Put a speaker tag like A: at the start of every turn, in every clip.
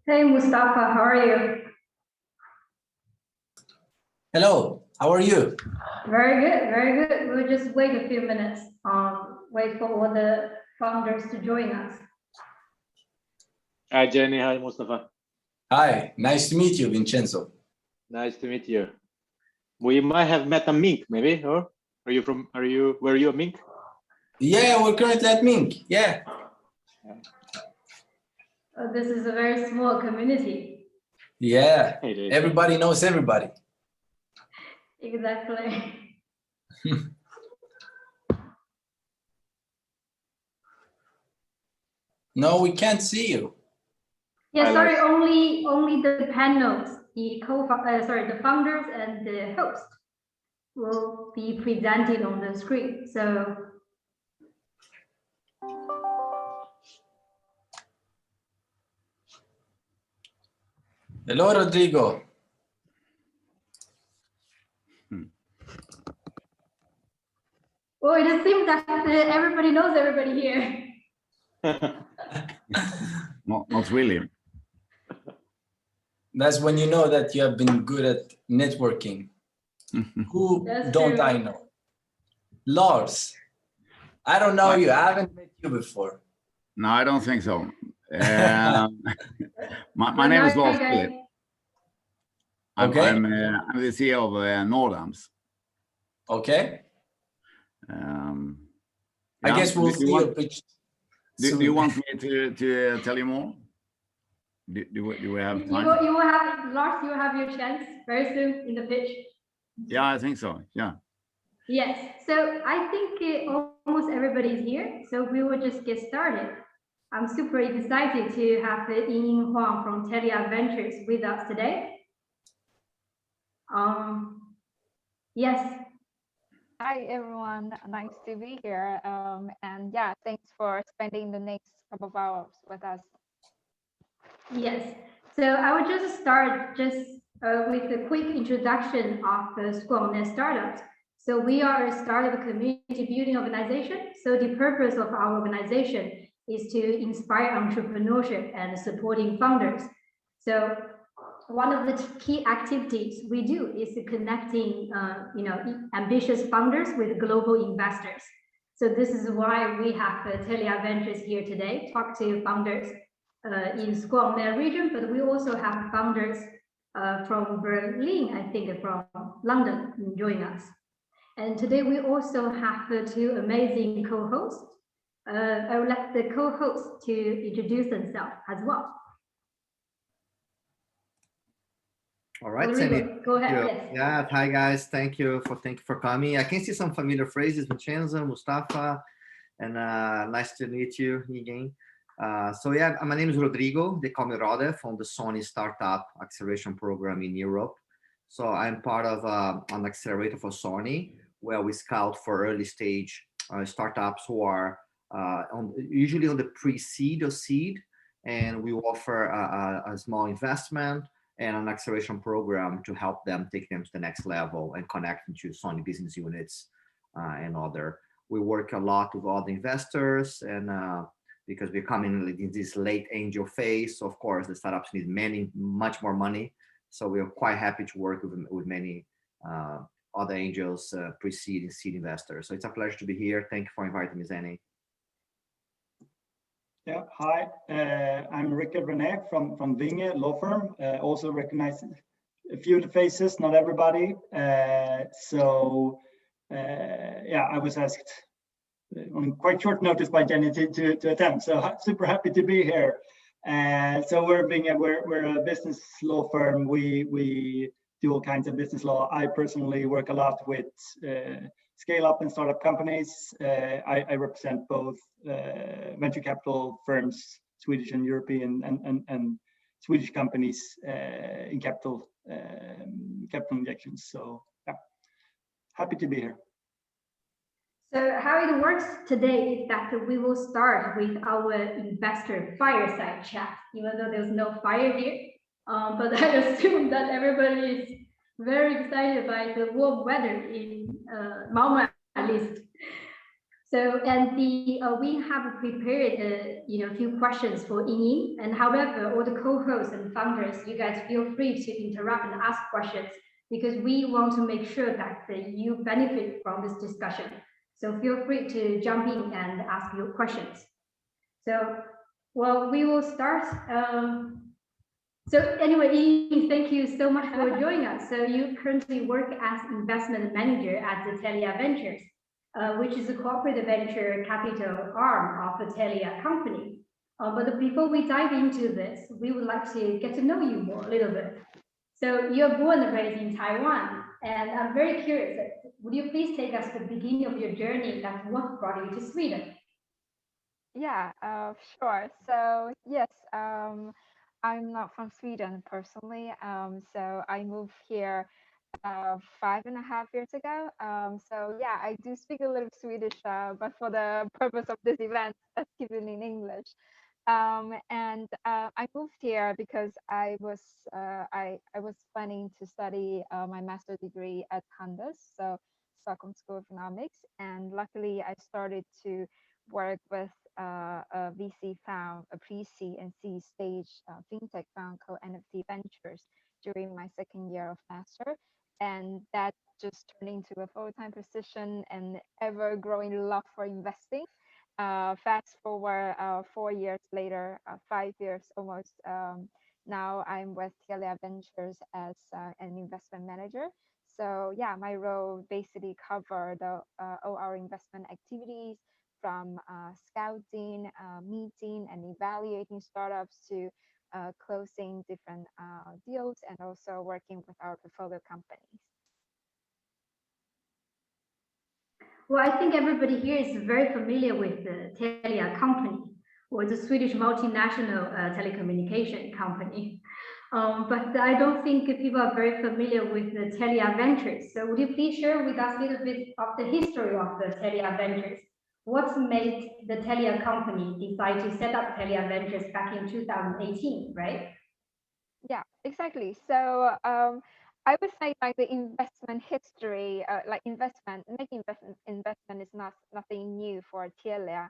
A: Hey Mustafa, how are you?
B: Hello, how are you?
A: Very good, very good. We'll just wait a few minutes, wait for all the founders to join us.
C: Hi, Zhenni. Hi, Mustafa.
B: Hi, nice to meet you, Vincenzo.
C: Nice to meet you. We might have met a mink, maybe, or were you a mink?
B: Yeah, we're currently at Mink, yeah.
A: This is a very small community.
B: Yeah, everybody knows everybody.
A: Exactly.
B: No, we can't see you.
A: Yeah, sorry, only the panels, the founders and the host will be presented on the screen. So
B: hello, Rodrigo.
A: well, it seems that everybody knows everybody here.
D: Not really.
B: That's when you know that you have been good at networking. Who
A: That's
B: don't
A: true.
B: I know? Lars, I don't know you. I haven't met you before.
D: No, I don't think so. My name is Lars Philip. I'm the CEO of Nordams.
B: Okay. I
D: Yeah.
B: guess we'll see a pitch.
D: Do you want me to tell you more? Do we have time?
A: You will have, Lars, you will have your chance very soon in the pitch.
D: Yeah, I think so. Yeah.
A: Yes. So I think almost everybody is here. So we will just get started. I'm super excited to have YingYing Huang from Telia Ventures with us today. Yes.
E: Hi, everyone. Nice to be here. And yeah, thanks for spending the next couple of hours with us.
A: Yes. So I would just start with a quick introduction of the Skåne Startups. So we are a startup community building organization. So the purpose of our organization is to inspire entrepreneurship and supporting founders. So one of the key activities we do is connecting, ambitious founders with global investors. So this is why we have Telia Ventures here today, talk to founders in Skåne region, but we also have founders from Berlin, I think from London, join us. And today we also have two amazing co-hosts. I would like the co-hosts to introduce themselves as well.
F: All right,
A: Rodrigo, go ahead. Yes.
F: Yeah, hi guys. Thank you for coming. I can see some familiar phrases, Vincenzo, Mustafa, and nice to meet you again. So yeah, my name is Rodrigo. They call me Rode from the Sony Startup Acceleration Program in Europe. So I'm part of an accelerator for Sony, where we scout for early stage startups who are usually on the pre-seed or seed, and we offer a small investment and an acceleration program to help them take them to the next level and connect into Sony business units and other. We work a lot with other investors, and because we're coming in this late angel phase, so of course the startups need much more money. So we are quite happy to work with many other angels, pre-seed and seed investors. So it's a pleasure to be here. Thank you for inviting me, Zhenni.
G: Yeah, hi, I'm Rickard Vernet from Vinge law firm. Also recognize a few of the faces, not everybody. Yeah, I was asked on quite short notice by Zhenni to attend, so super happy to be here. So we're a business law firm. We do all kinds of business law. I personally work a lot with scale up and startup companies. I represent both venture capital firms, Swedish and European, and Swedish companies in capital injections. So yeah, happy to be here.
A: So how it works today is that we will start with our Investor Fireside Chat, even though there's no fire here. But I assume that everybody is very excited by the warm weather in Malmö, at least. So, and we have prepared a few questions for YingYing, and however, all the co-hosts and founders, you guys feel free to interrupt and ask questions because we want to make sure that you benefit from this discussion. So feel free to jump in and ask your questions. So, well, we will start. So anyway, YingYing, thank you so much for joining us. So you currently work as investment manager at the Telia Ventures, which is a corporate venture capital arm of the Telia Company. But before we dive into this, we would like to get to know you more a little bit. So you're born and raised in Taiwan, and I'm very curious, would you please take us to the beginning of your journey, like what brought you to Sweden?
E: Yeah, sure. So yes, I'm not from Sweden personally. So I moved here 5.5 years ago. So yeah, I do speak a little Swedish, but for the purpose of this event, let's keep it in English. And I moved here because I was planning to study my master's degree at Handels, so Stockholm School of Economics, and luckily I started to work with a VC found, a pre-C and C stage fintech found called NFT Ventures during my second year of master, and that just turned into a full-time position and ever-growing love for investing. Fast forward 4 years later, 5 years almost. Now I'm with Telia Ventures as an investment manager. So yeah, my role basically covered all our investment activities from scouting, meeting, and evaluating startups to closing different deals and also working with our portfolio companies.
A: Well, I think everybody here is very familiar with the Telia Company, or the Swedish multinational telecommunication company. But I don't think people are very familiar with the Telia Ventures. So would you please share with us a little bit of the history of the Telia Ventures? What made the Telia Company decide to set up Telia Ventures back in 2018, right?
E: Yeah, exactly. So I would say like the investment history, like making investment is nothing new for Telia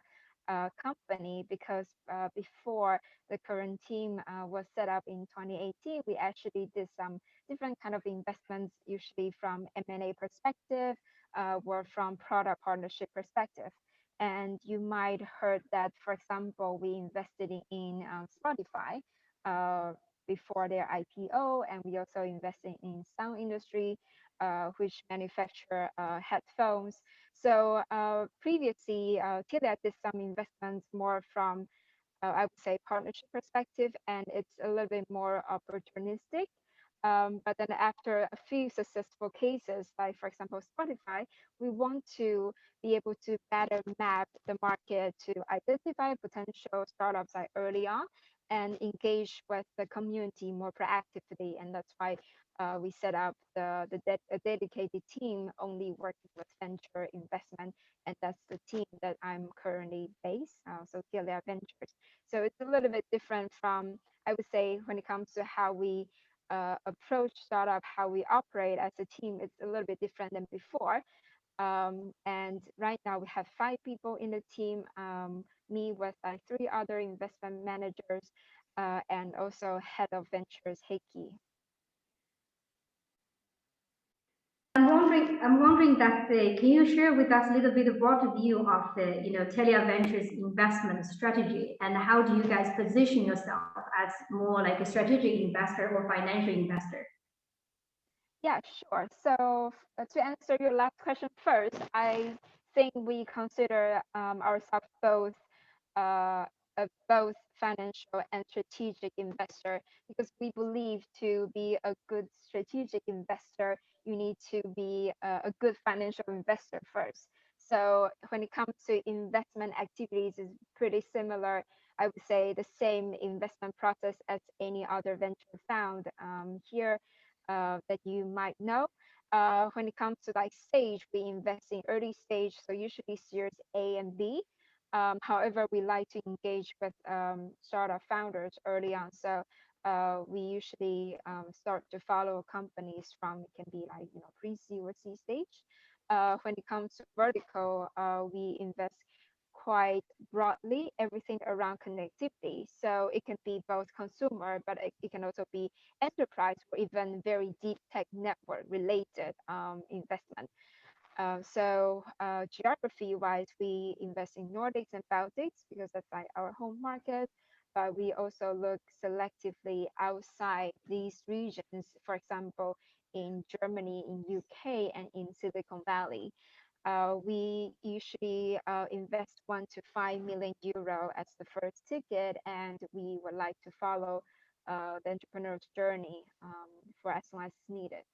E: company because before the current team was set up in 2018, we actually did some different kind of investments, usually from M&A perspective, or from product partnership perspective. And you might heard that, for example, we invested in Spotify. Before their IPO, and we also invested in sound industry, which manufacture headphones. So previously, Telia did some investments more from, I would say, partnership perspective, and it's a little bit more opportunistic. But then after a few successful cases, like for example, Spotify, we want to be able to better map the market to identify potential startups like early on and engage with the community more proactively. And that's why we set up a dedicated team only working with venture investment. And that's the team that I'm currently based, so Telia Ventures. So it's a little bit different from, I would say, when it comes to how we approach startup, how we operate as a team, it's a little bit different than before. And right now we have 5 people in the team, me with 3 other investment managers, and also head of ventures, Heikki.
A: I'm wondering that can you share with us a little bit of broad view of the Telia Ventures investment strategy, and how do you guys position yourself as more like a strategic investor or financial investor?
E: Yeah, sure. So to answer your last question first, I think we consider ourselves both financial and strategic investor, because we believe to be a good strategic investor, you need to be a good financial investor first. So when it comes to investment activities, is pretty similar. I would say the same investment process as any other venture found here that you might know. When it comes to like stage, we invest in early stage, so usually Series A and B. However, we like to engage with startup founders early on. So we usually start to follow companies from, it can be like, pre-C or C stage. when it comes to vertical, we invest quite broadly, everything around connectivity. So it can be both consumer, but it can also be enterprise or even very deep tech network related investment. Geography-wise, we invest in Nordics and Baltics because that's like our home market. But we also look selectively outside these regions, for example, in Germany, in UK, and in Silicon Valley. We usually invest 1 to 5 million euro as the first ticket, and we would like to follow the entrepreneur's journey for as long as needed.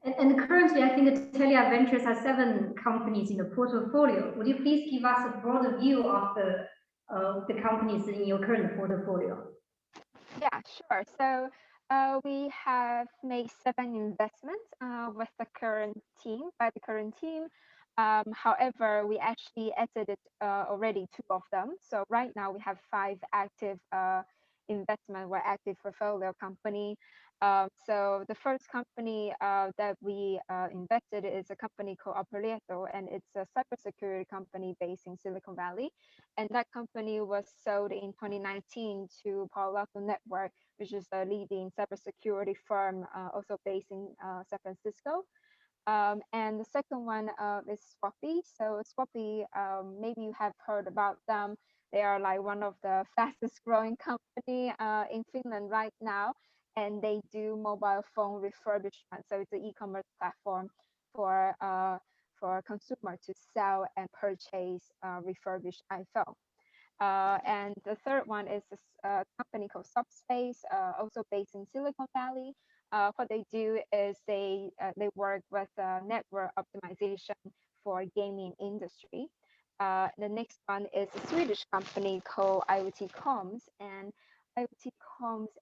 A: And currently, I think Telia Ventures has 7 companies in the portfolio. Would you please give us a broader view of the companies in your current portfolio?
E: Yeah, sure. So we have made 7 investments with the current team, by the current team. However, we actually exited already 2 of them. So right now we have 5 active investment or active portfolio company. So the first company that we invested is a company called Operato, and it's a cybersecurity company based in Silicon Valley. And that company was sold in 2019 to Palo Alto Network, which is a leading cybersecurity firm also based in San Francisco. And the second one is Swappie. So Swappie, maybe you have heard about them. They are like one of the fastest growing company in Finland right now, and they do mobile phone refurbishment. So it's an e-commerce platform for consumer to sell and purchase refurbished iPhone. And the third one is a company called Subspace, also based in Silicon Valley. What they do is they work with network optimization for gaming industry. The next one is a Swedish company called IoT Comms, and IoT Comms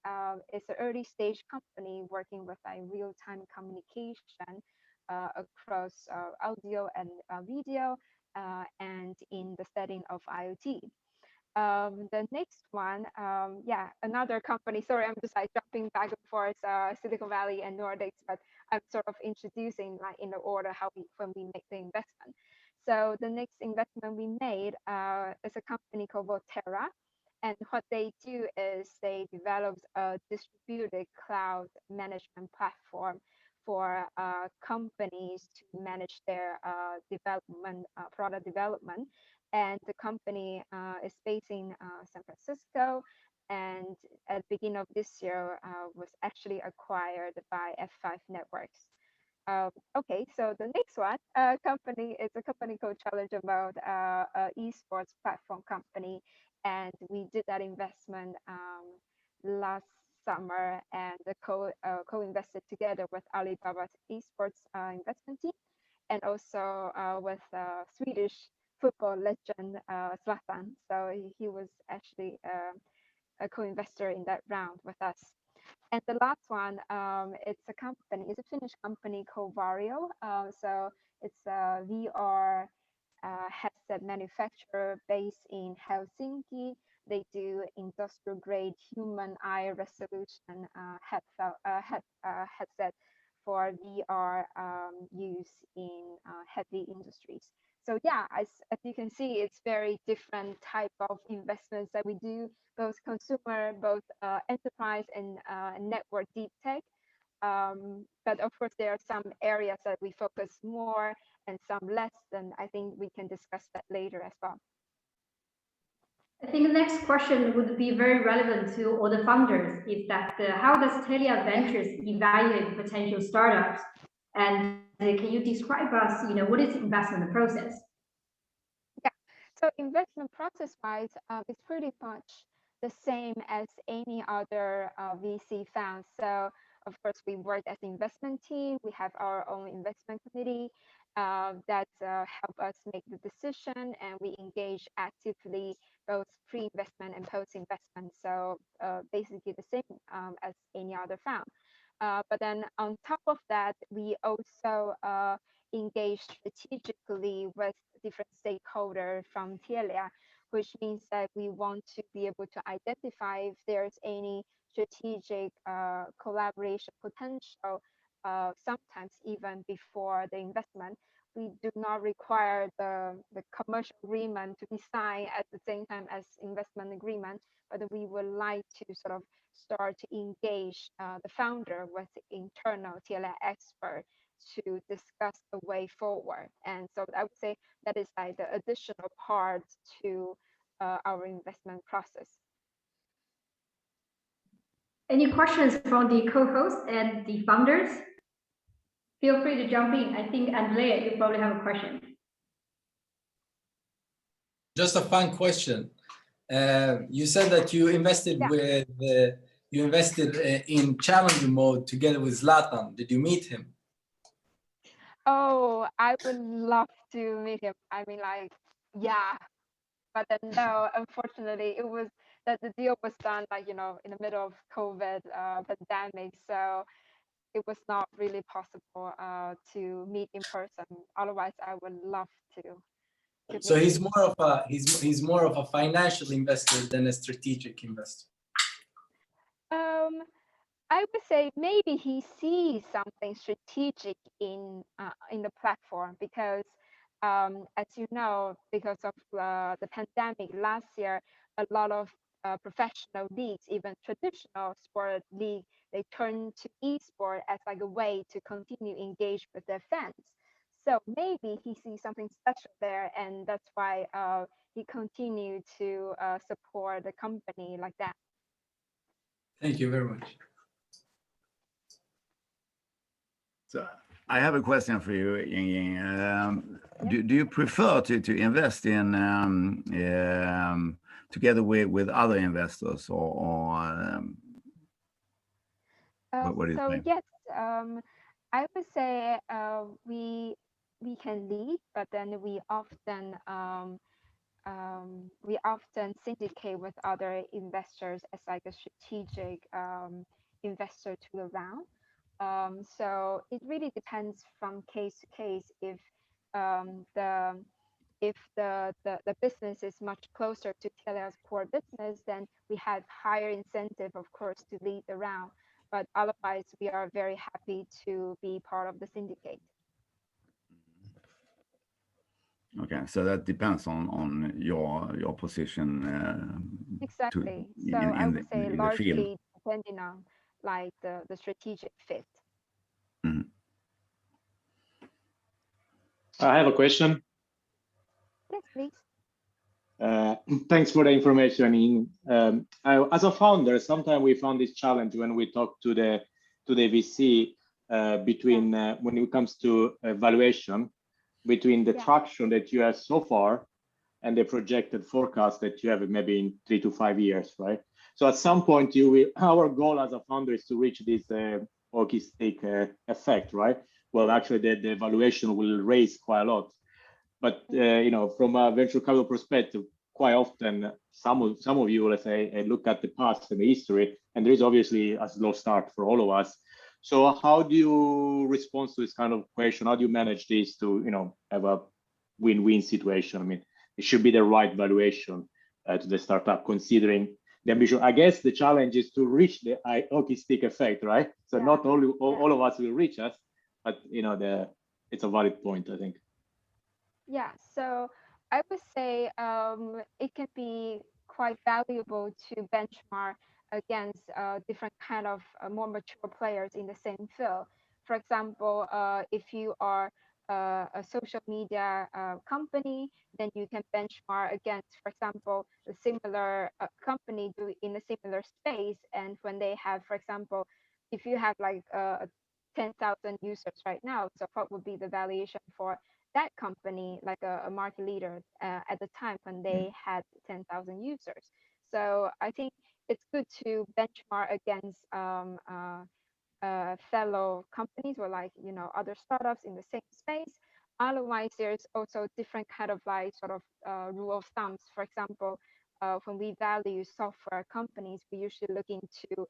E: is an early stage company working with real-time communication across audio and video and in the setting of IoT. The next one, another company. Sorry, I'm just like jumping back and forth, Silicon Valley and Nordics, but I'm sort of introducing like in the order when we make the investment. So the next investment we made is a company called Volterra, and what they do is they developed a distributed cloud management platform for companies to manage their product development. And the company is based in San Francisco, and at the beginning of this year was actually acquired by F5 Networks. Okay, so the next one company is a company called Challenge Mode, esports platform company, and we did that investment last summer, and the co-invested together with Alibaba's esports investment team, and also with Swedish football legend Zlatan. So he was actually a co-investor in that round with us. And the last one, it's a Finnish company called Varjo. So it's a VR headset manufacturer based in Helsinki. They do industrial grade human eye resolution headset for VR use in heavy industries. So yeah, as you can see, it's very different type of investments that we do, both consumer, both enterprise and network deep tech. But of course, there are some areas that we focus more and some less, and I think we can discuss that later as well.
A: I think the next question would be very relevant to all the founders, is that how does Telia Ventures evaluate potential startups? And can you describe us, what is investment process?
E: Yeah, so investment process-wise, it's pretty much the same as any other VC fund. So of course, we work as an investment team. We have our own investment committee that help us make the decision, and we engage actively both pre-investment and post-investment. So basically the same as any other fund. But then on top of that, we also engage strategically with different stakeholders from Telia, which means that we want to be able to identify if there's any strategic collaboration potential sometimes even before the investment. We do not require the commercial agreement to be signed at the same time as investment agreement, but we would like to sort of start to engage the founder with internal Telia expert to discuss the way forward. And so I would say that is like the additional part to our investment process.
A: Any questions from the co-host and the founders? Feel free to jump in. I think Andrea, you probably have a question.
B: Just a fun question. You said that you invested in challenger mode together with Zlatan. Did you meet him?
E: Oh, I would love to meet him. I mean, like, yeah, but then no, unfortunately, it was that the deal was done like, you know, in the middle of COVID pandemic, so it was not really possible to meet in person. Otherwise, I would love to.
B: So he's more of a financial investor than a strategic investor.
E: I would say maybe he sees something strategic in the platform because, as you know, because of the pandemic last year, a lot of professional leagues, even traditional sport league, they turned to esport as like a way to continue engage with their fans. So maybe he sees something special there, and that's why he continued to support the company like that.
B: Thank you very much.
D: So I have a question for you, YingYing. Do you prefer to invest in together with other investors, or what do you think?
E: Yes, I would say we can lead, but then we often syndicate with other investors as like a strategic investor to the round. So it really depends from case to case. If the business is much closer to Telia's core business, then we have higher incentive, of course, to lead the round. But otherwise, we are very happy to be part of the syndicate.
D: Okay, so that depends on your position.
E: Exactly. So I would say largely depending on like the strategic fit.
D: Mm-hmm.
C: I have a question.
E: Yes, please.
C: Thanks for the information. As a founder, sometimes we found this challenge when we talk to the VC between when it comes to valuation, between the traction that you have so far and the projected forecast that you have maybe in 3 to 5 years, right? So at some point, our goal as a founder is to reach this hockey stick effect, right? Well, actually, the valuation will raise quite a lot. But you know, from a venture capital perspective, quite often some of you, let's say, look at the past and the history, and there is obviously a slow start for all of us. So how do you respond to this kind of question? How do you manage this to, you know, have a win-win situation? I mean, it should be the right valuation to the startup, considering the ambition. I guess the challenge is to reach the hockey stick effect, right? So not only all of us will reach us, but you know, it's a valid point, I think.
E: Yeah, so I would say it can be quite valuable to benchmark against different kind of more mature players in the same field. For example, if you are a social media company, then you can benchmark against, for example, a similar company in a similar space. And when they have, for example, if you have like 10,000 users right now, so what would be the valuation for that company, like a market leader at the time when they had 10,000 users? So I think it's good to benchmark against fellow companies or like, you know, other startups in the same space. Otherwise, there's also different kind of like sort of rule of thumbs. For example, when we value software companies, we usually look into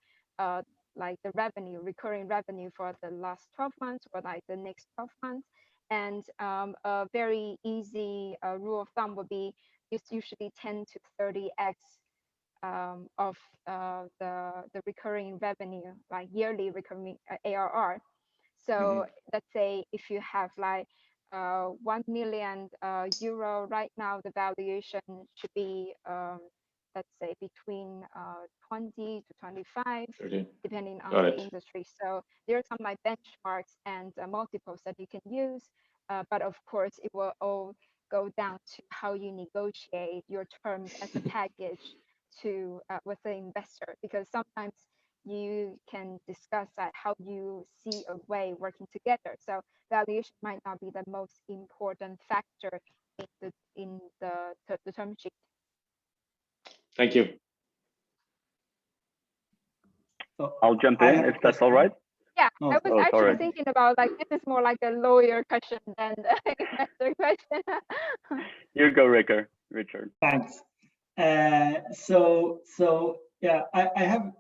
E: like the revenue, recurring revenue for the last 12 months or like the next 12 months. And a very easy rule of thumb would be it's usually 10 to 30x of the recurring revenue, like yearly recurring ARR. So let's say if you have like 1 million euro right now, the valuation should be let's say between 20 to 25, depending on the industry. So there are some like benchmarks and multiples that you can use, but of course it will all go down to how you negotiate your terms as a package to with the investor, because sometimes you can discuss that how you see a way working together. So valuation might not be the most important factor in the term sheet.
C: Thank you.
G: So
H: I'll jump in if that's all right.
E: Yeah,
G: Oh,
E: I was
H: oh,
E: actually
H: sorry.
E: thinking about like this is more like a lawyer question than the investor question.
H: You go, Richard.
G: Thanks. So yeah, I have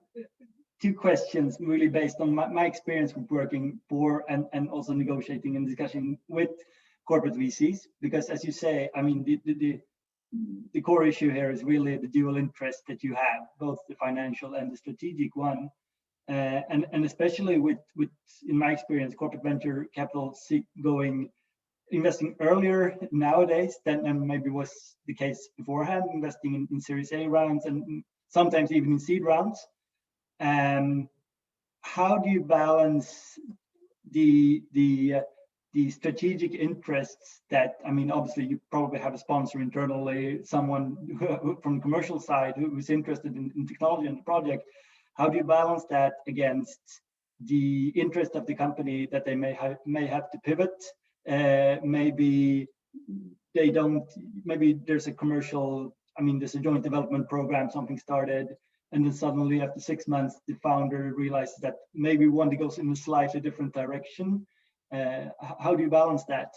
G: two questions really based on my experience with working for and also negotiating and discussing with corporate VCs, because as you say, I mean, the core issue here is really the dual interest that you have, both the financial and the strategic one. And especially with in my experience, corporate venture capital investing earlier nowadays than maybe was the case beforehand, investing in Series A rounds and sometimes even in seed rounds. How do you balance the strategic interests that, I mean, obviously you probably have a sponsor internally, someone from the commercial side who's interested in technology and the project. How do you balance that against the interest of the company that they may have to pivot? Maybe they don't, maybe there's a commercial, I mean, there's a joint development program, something started, and then suddenly after 6 months, the founder realizes that maybe one that goes in a slightly different direction. How do you balance that?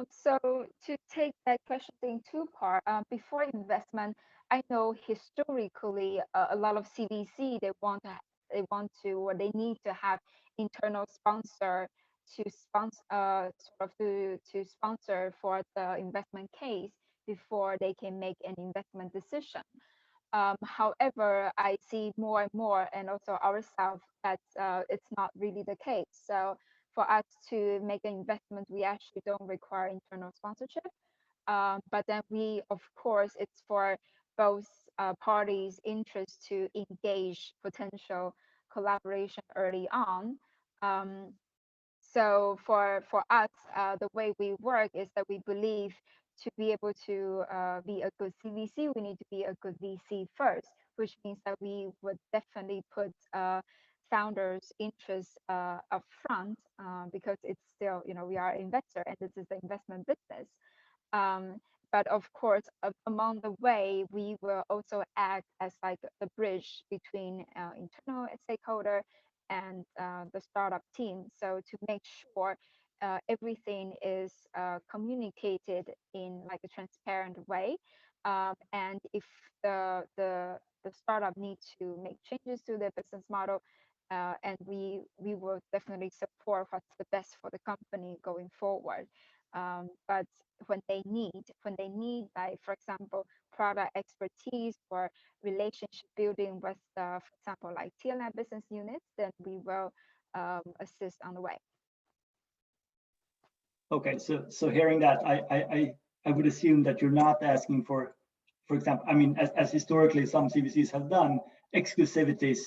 E: So to take that question in two parts, before investment, I know historically a lot of CVC they need to have internal sponsor to sponsor to sponsor for the investment case before they can make an investment decision. However, I see more and more, and also ourselves, that it's not really the case. So for us to make an investment, we actually don't require internal sponsorship. But then we, of course, it's for both parties' interest to engage potential collaboration early on. So for us, the way we work is that we believe to be able to be a good CVC, we need to be a good VC first, which means that we would definitely put founders' interests up front, because it's still, we are an investor and this is the investment business. But of course, along the way, we will also act as like the bridge between internal stakeholder and the startup team. So to make sure everything is communicated in like a transparent way. And if the startup needs to make changes to their business model, and we will definitely support what's the best for the company going forward. But when they need, like, for example, product expertise or relationship building with, for example, like Telia business units, then we will assist on the way.
G: Okay, so hearing that, I would assume that you're not asking for example, I mean, as historically some CVCs have done, exclusivities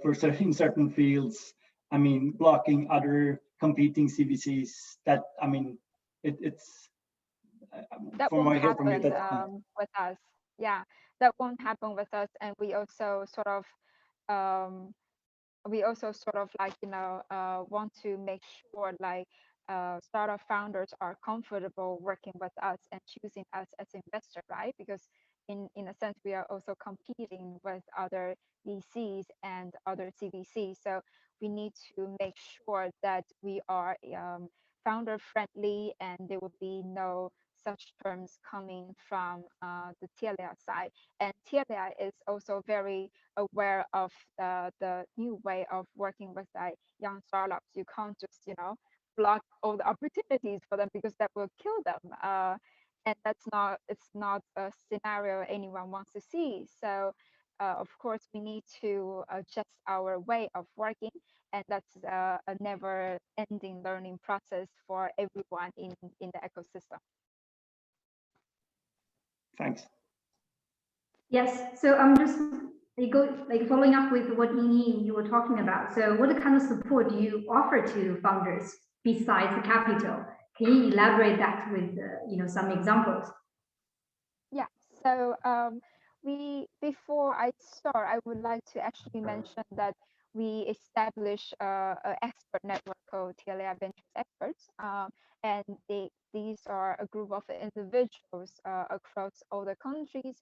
G: for certain fields. I mean, blocking other competing CVCs. That, I mean, it's
E: that
G: from what
E: won't
G: I hear from you,
E: happen
G: that
E: with us. Yeah, that won't happen with us, and we also sort of like, want to make sure like startup founders are comfortable working with us and choosing us as investor, right? Because in a sense, we are also competing with other VCs and other CVCs. So we need to make sure that we are founder friendly, and there will be no such terms coming from the Telia side. And Telia is also very aware of the new way of working with young startups. You can't just, block all the opportunities for them, because that will kill them. And it's not a scenario anyone wants to see. So of course, we need to adjust our way of working, and that's a never-ending learning process for everyone in the ecosystem.
G: Thanks.
A: Yes, so I'm just following up with what you were talking about. So what kind of support do you offer to founders besides the capital? Can you elaborate that with some examples?
E: Yeah, so before I start, I would like to actually mention that we established an expert network called Telia Ventures Experts, and these are a group of individuals across all the countries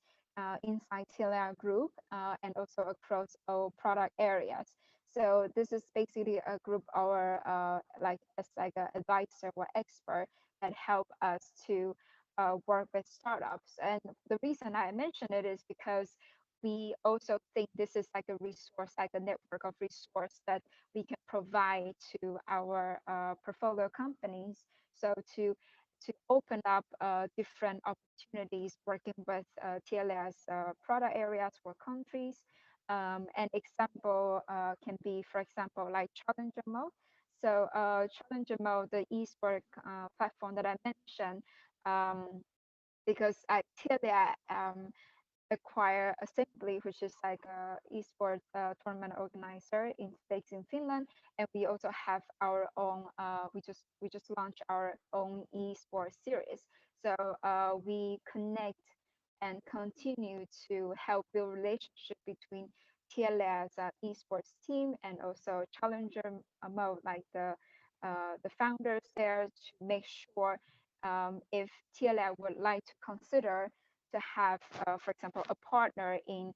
E: inside Telia Group, and also across all product areas. So this is basically a group our as like an advisor or expert that help us to work with startups. And the reason I mention it is because we also think this is like a resource, like a network of resource that we can provide to our portfolio companies. So to open up different opportunities working with TLS product areas for countries. An example can be, for example, like Challenger Mode. So Challenger Mode, the eSport platform that I mentioned, because Telia acquire Assembly, which is like a esports tournament organizer based in Finland, and we also have our own. We just launched our own esports series. So we connect and continue to help build relationship between Telia's esports team and also Challenger Mode, like the founders there, to make sure if Telia would like to consider to have, for example, a partner in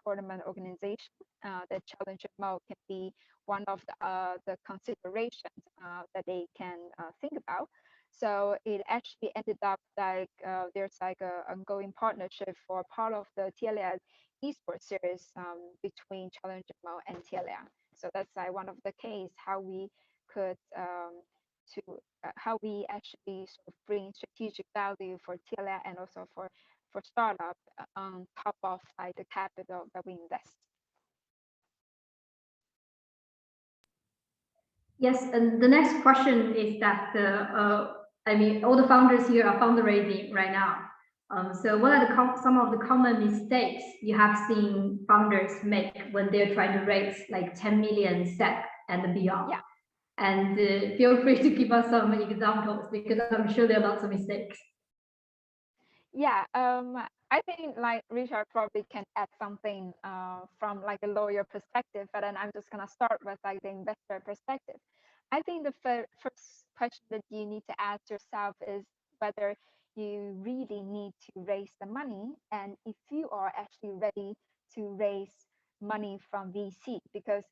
E: tournament organization, the challenger mode can be one of the considerations that they can think about. So it actually ended up like there's like a ongoing partnership for part of the Telia esports series between Challenger Mode and Telia. So that's like one of the case how we could to how we actually sort of bring strategic value for Telia and also for startup on top of like the capital that we invest.
A: Yes, and the next question is that all the founders here are fundraising right now. So what are some of the common mistakes you have seen founders make when they're trying to raise like 10 million SEK and beyond?
E: Yeah.
A: And feel free to give us some examples because I'm sure there are lots of mistakes.
E: Yeah, I think like Richard probably can add something from like a lawyer perspective, but then I'm just gonna start with like the investor perspective. I think the first question that you need to ask yourself is whether you really need to raise the money, and if you are actually ready to raise money from VC, because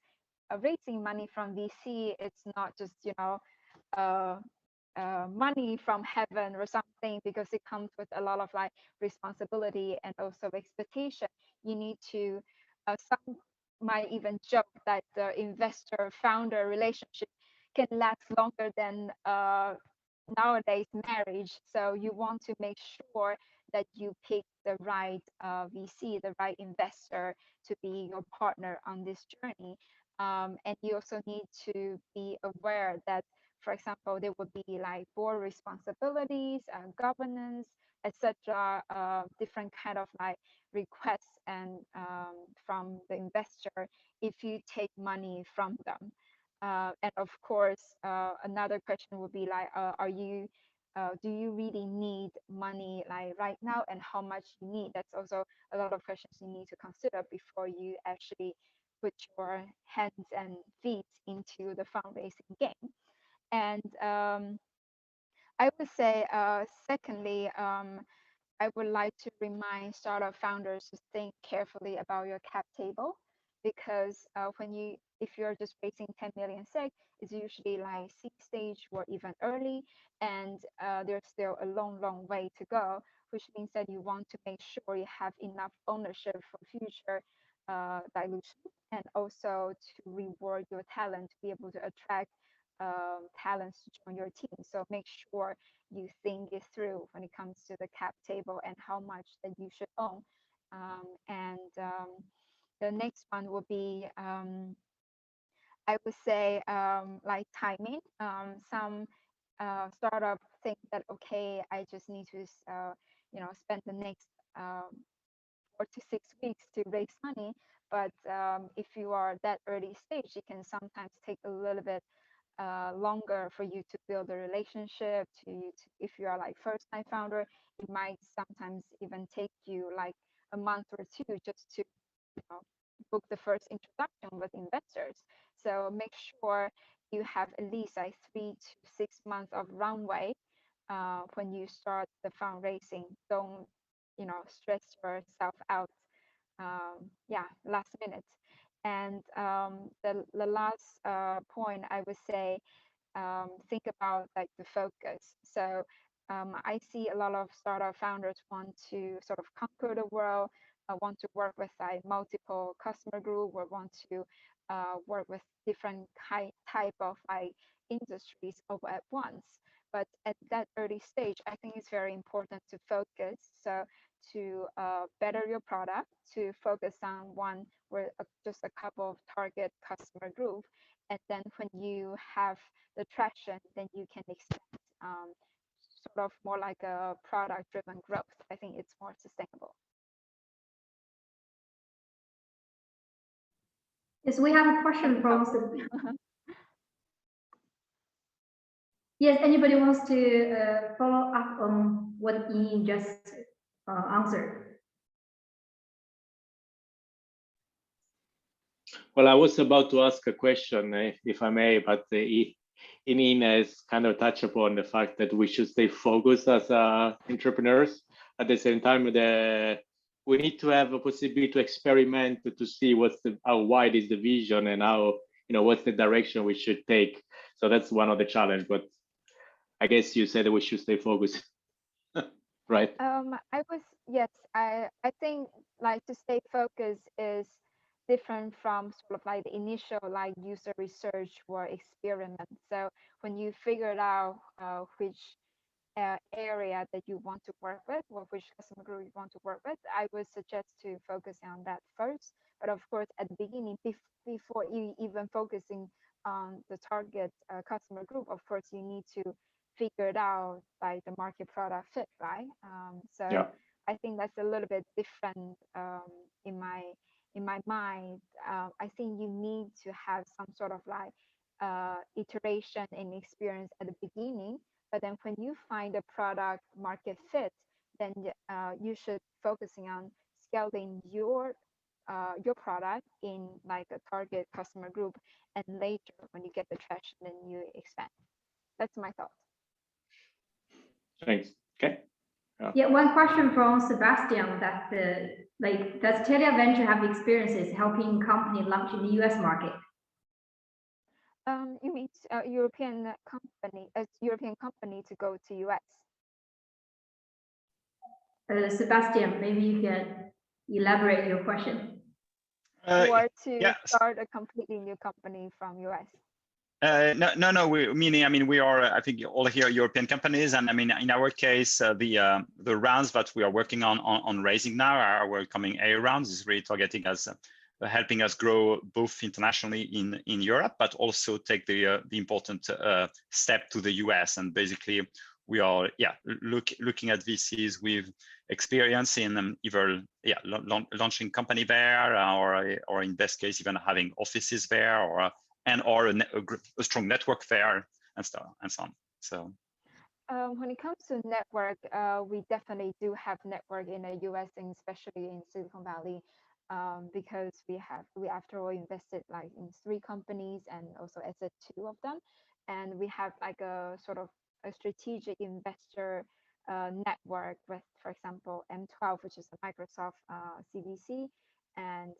E: raising money from VC, it's not just uh, money from heaven or something, because it comes with a lot of like responsibility and also expectation. You need to some might even joke that the investor founder relationship can last longer than nowadays marriage. So you want to make sure that you pick the right VC, the right investor to be your partner on this journey. And you also need to be aware that, for example, there would be like board responsibilities and governance, etc. Different kind of like requests and from the investor if you take money from them. And of course, another question would be like, do you really need money like right now, and how much you need? That's also a lot of questions you need to consider before you actually put your hands and feet into the fundraising game. And I would say, secondly, I would like to remind startup founders to think carefully about your cap table, because if you're just raising 10 million SEK, it's usually like seed stage or even early, and there's still a long way to go, which means that you want to make sure you have enough ownership for future dilution, and also to reward your talent to be able to attract talents to join your team. So make sure you think it through when it comes to the cap table and how much that you should own. The next one will be, I would say, like timing. Some startup think that, okay, I just need to spend the next 4 to 6 weeks to raise money. But if you are that early stage, it can sometimes take a little bit longer for you to build a relationship. If you are like first time founder, it might sometimes even take you like a month or two just to book the first introduction with investors. So make sure you have at least like 3 to 6 months of runway when you start the fundraising. Don't stress yourself out last minute. And the last point I would say, think about like the focus. So I see a lot of startup founders want to sort of conquer the world, want to work with like multiple customer group, or want to work with different type of like industries over at once. But at that early stage, I think it's very important to focus. So to better your product, to focus on one or just a couple of target customer group. And then when you have the traction, then you can expect sort of more like a product driven growth. I think it's more sustainable.
A: Yes, we have a question from yes, anybody wants to follow up on what Ying just answered?
C: Well, I was about to ask a question, if I may, but Ian has kind of touched upon the fact that we should stay focused as entrepreneurs. At the same time, we need to have a possibility to experiment to see how wide is the vision and how what's the direction we should take. So that's one of the challenge. But I guess you said that we should stay focused, right?
E: I think like to stay focused is different from sort of like the initial like user research or experiment. So when you figured out which area that you want to work with, or which customer group you want to work with, I would suggest to focus on that first. But of course, at the beginning, before you even focusing on the target customer group, of course, you need to figure it out like the market product fit, right?
C: Yeah.
E: I think that's a little bit different in my mind. I think you need to have some sort of like iteration and experience at the beginning, but then when you find a product market fit, then you should focusing on scaling your product in like a target customer group, and later when you get the traction, then you expand. That's my thought.
C: Thanks. Okay.
A: Yeah, one question from Sebastian that does Telia Venture have experiences helping company launch in the US market?
E: You mean European company to go to US?
A: Sebastian, maybe you can elaborate your question.
E: Or to
I: yes.
E: start a completely new company from US?
I: No. We are, I think, all here European companies, and I mean, in our case, the rounds that we are working on raising now, our coming A rounds, is really targeting us, helping us grow both internationally in Europe, but also take the important step to the US. And basically, we are looking at VCs with experience in either launching company there, or in best case even having offices there, or a strong network there, and so on. So
E: when it comes to network, we definitely do have network in the US, and especially in Silicon Valley, because we after all invested like in 3 companies and also asset 2 of them, and we have like a sort of a strategic investor network with, for example, M12, which is a Microsoft CVC, and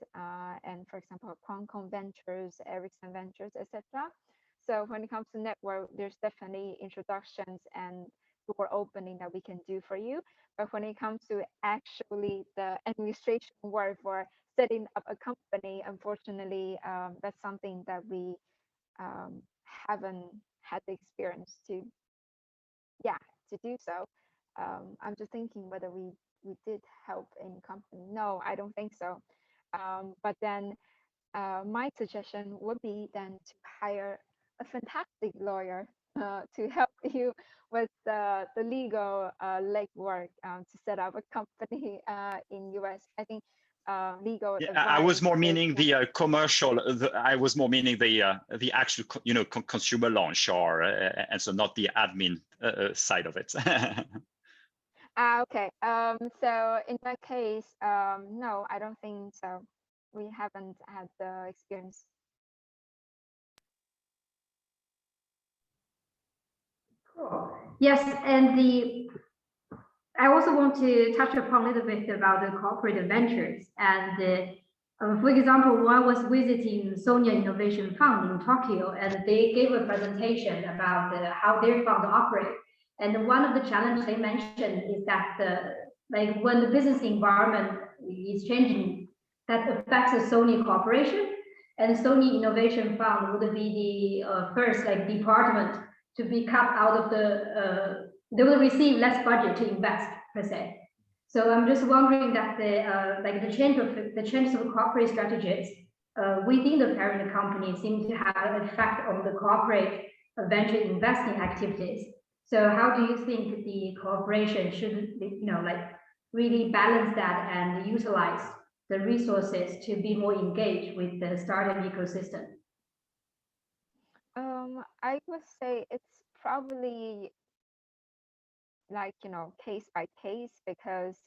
E: for example, Qualcomm Ventures, Ericsson Ventures, etc. So when it comes to network, there's definitely introductions and door opening that we can do for you. But when it comes to actually the administration work for setting up a company, unfortunately, that's something that we haven't had the experience to do so. I'm just thinking whether we we did help any company. No, I don't think so. But then my suggestion would be then to hire a fantastic lawyer to help you with the legal legwork to set up a company in US. I think legal
I: Yeah,
E: advice
I: I was more
E: is
I: meaning the commercial. I was more meaning the actual, consumer launch, or and so not the admin side of it.
E: okay. So in that case, no, I don't think so. We haven't had the experience.
A: Cool. Yes, and I also want to touch upon a little bit about the corporate ventures. And for example, when I was visiting Sony Innovation Fund in Tokyo, and they gave a presentation about how their fund operates. And one of the challenges they mentioned is that when the business environment is changing, that affects the Sony corporation, and Sony Innovation Fund would be the first department to be cut out of they will receive less budget to invest per se. So I'm just wondering that the change of corporate strategies within the parent company seem to have an effect on the corporate venture investing activities. So how do you think the corporation should, really balance that and utilize the resources to be more engaged with the startup ecosystem?
E: I would say it's probably case by case, because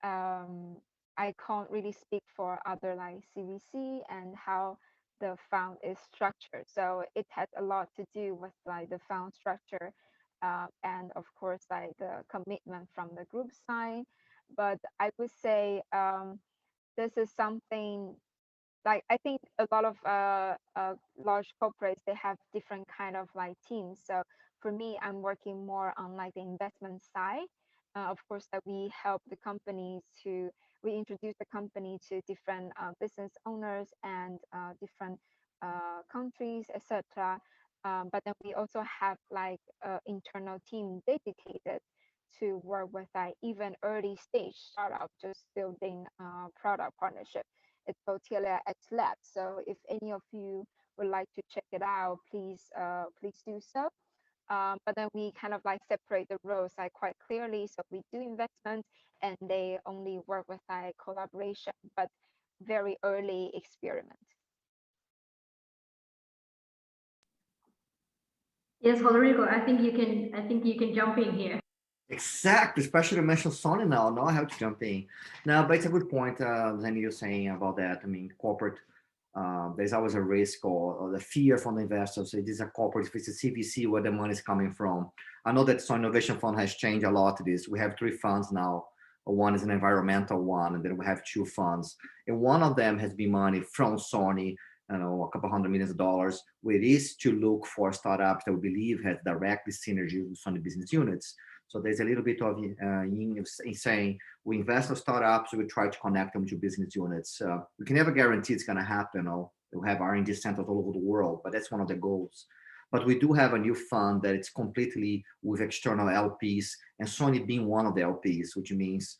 E: I can't really speak for other CVC and how the fund is structured. So it has a lot to do with the fund structure and of course the commitment from the group side. But I would say this is something I think a lot of large corporates, they have different kind of teams. So for me, I'm working more on the investment side. Of course, that we help the companies we introduce the company to different business owners and different countries, etc. But then we also have internal team dedicated to work with even early stage startup, just building product partnership. It's called Telia X Lab. So if any of you would like to check it out, please do so. But then we kind of separate the roles quite clearly. So we do investment, and they only work with collaboration, but very early experiment.
A: Yes, Rodrigo, I think you can jump in here.
F: Exactly, especially you mentioned Sony now. Now I have to jump in. No, but it's a good point, Zhenni, you're saying about that. I mean, corporate, there's always a risk or the fear from the investors. So it is a corporate, if it's a CVC, where the money is coming from. I know that Sony Innovation Fund has changed a lot. We have 3 funds now. One is an environmental one, and then we have 2 funds. And one of them has been money from Sony, a couple $100 million, where it is to look for startups that we believe has directly synergy with Sony business units. So there's a little bit of in saying we invest in startups, we try to connect them to business units. We can never guarantee it's going to happen. We'll have R&D centers all over the world, but that's one of the goals. But we do have a new fund that it's completely with external LPs, and Sony being one of the LPs, which means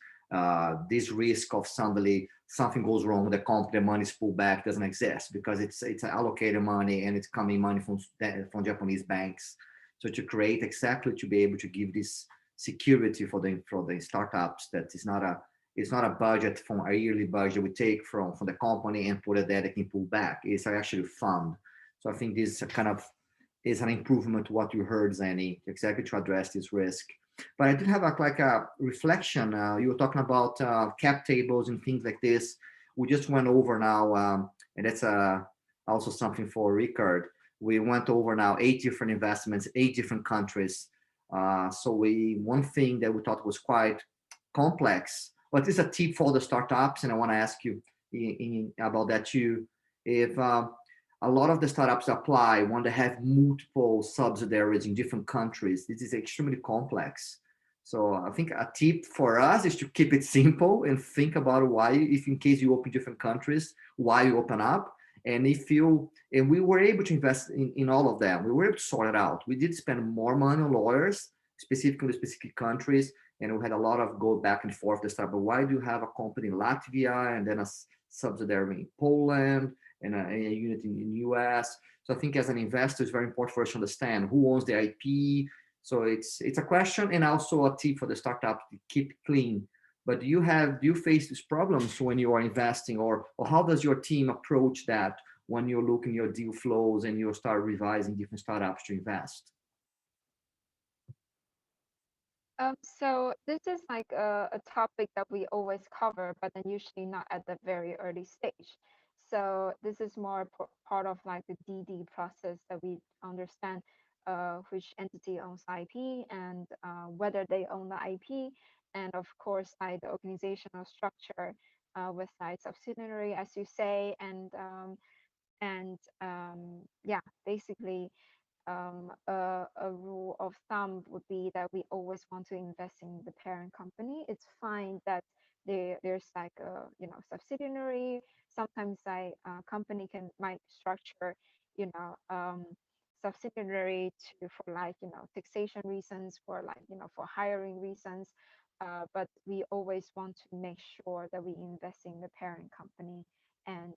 F: this risk of something goes wrong with the company, the money is pulled back, doesn't exist, because it's allocated money and it's coming money from Japanese banks. So to create exactly to be able to give this security for the startups, that it's not a budget from a yearly budget we take from the company and put it there, they can pull back. It's actually a fund. So I think this kind of is an improvement to what you heard, Zhenni, exactly to address this risk. But I did have a reflection. You were talking about cap tables and things like this. We just went over now, and that's also something for Rickard. We went over now 8 different investments, 8 different countries. So one thing that we thought was quite complex, but it's a tip for the startups, and I want to ask you about that too. If a lot of the startups want to have multiple subsidiaries in different countries, this is extremely complex. So I think a tip for us is to keep it simple and think about why, if in case you open different countries, why you open up. And we were able to invest in all of them. We were able to sort it out. We did spend more money on lawyers, specifically in specific countries, and we had a lot of go back and forth to start, but why do you have a company in Latvia and then a subsidiary in Poland and a unit in the US? So I think as an investor, it's very important for us to understand who owns the IP. So it's a question and also a tip for the startup to keep clean. But do you face these problems when you are investing, or how does your team approach that when you're looking your deal flows and you start revising different startups to invest?
E: So this is like a topic that we always cover, but then usually not at the very early stage. So this is more part of like the DD process that we understand which entity owns IP and whether they own the IP, and of course like the organizational structure with like subsidiary, as you say, and yeah, basically a rule of thumb would be that we always want to invest in the parent company. It's fine that there's like a subsidiary. Sometimes like company might structure subsidiary for like taxation reasons, for like for hiring reasons. But we always want to make sure that we invest in the parent company, and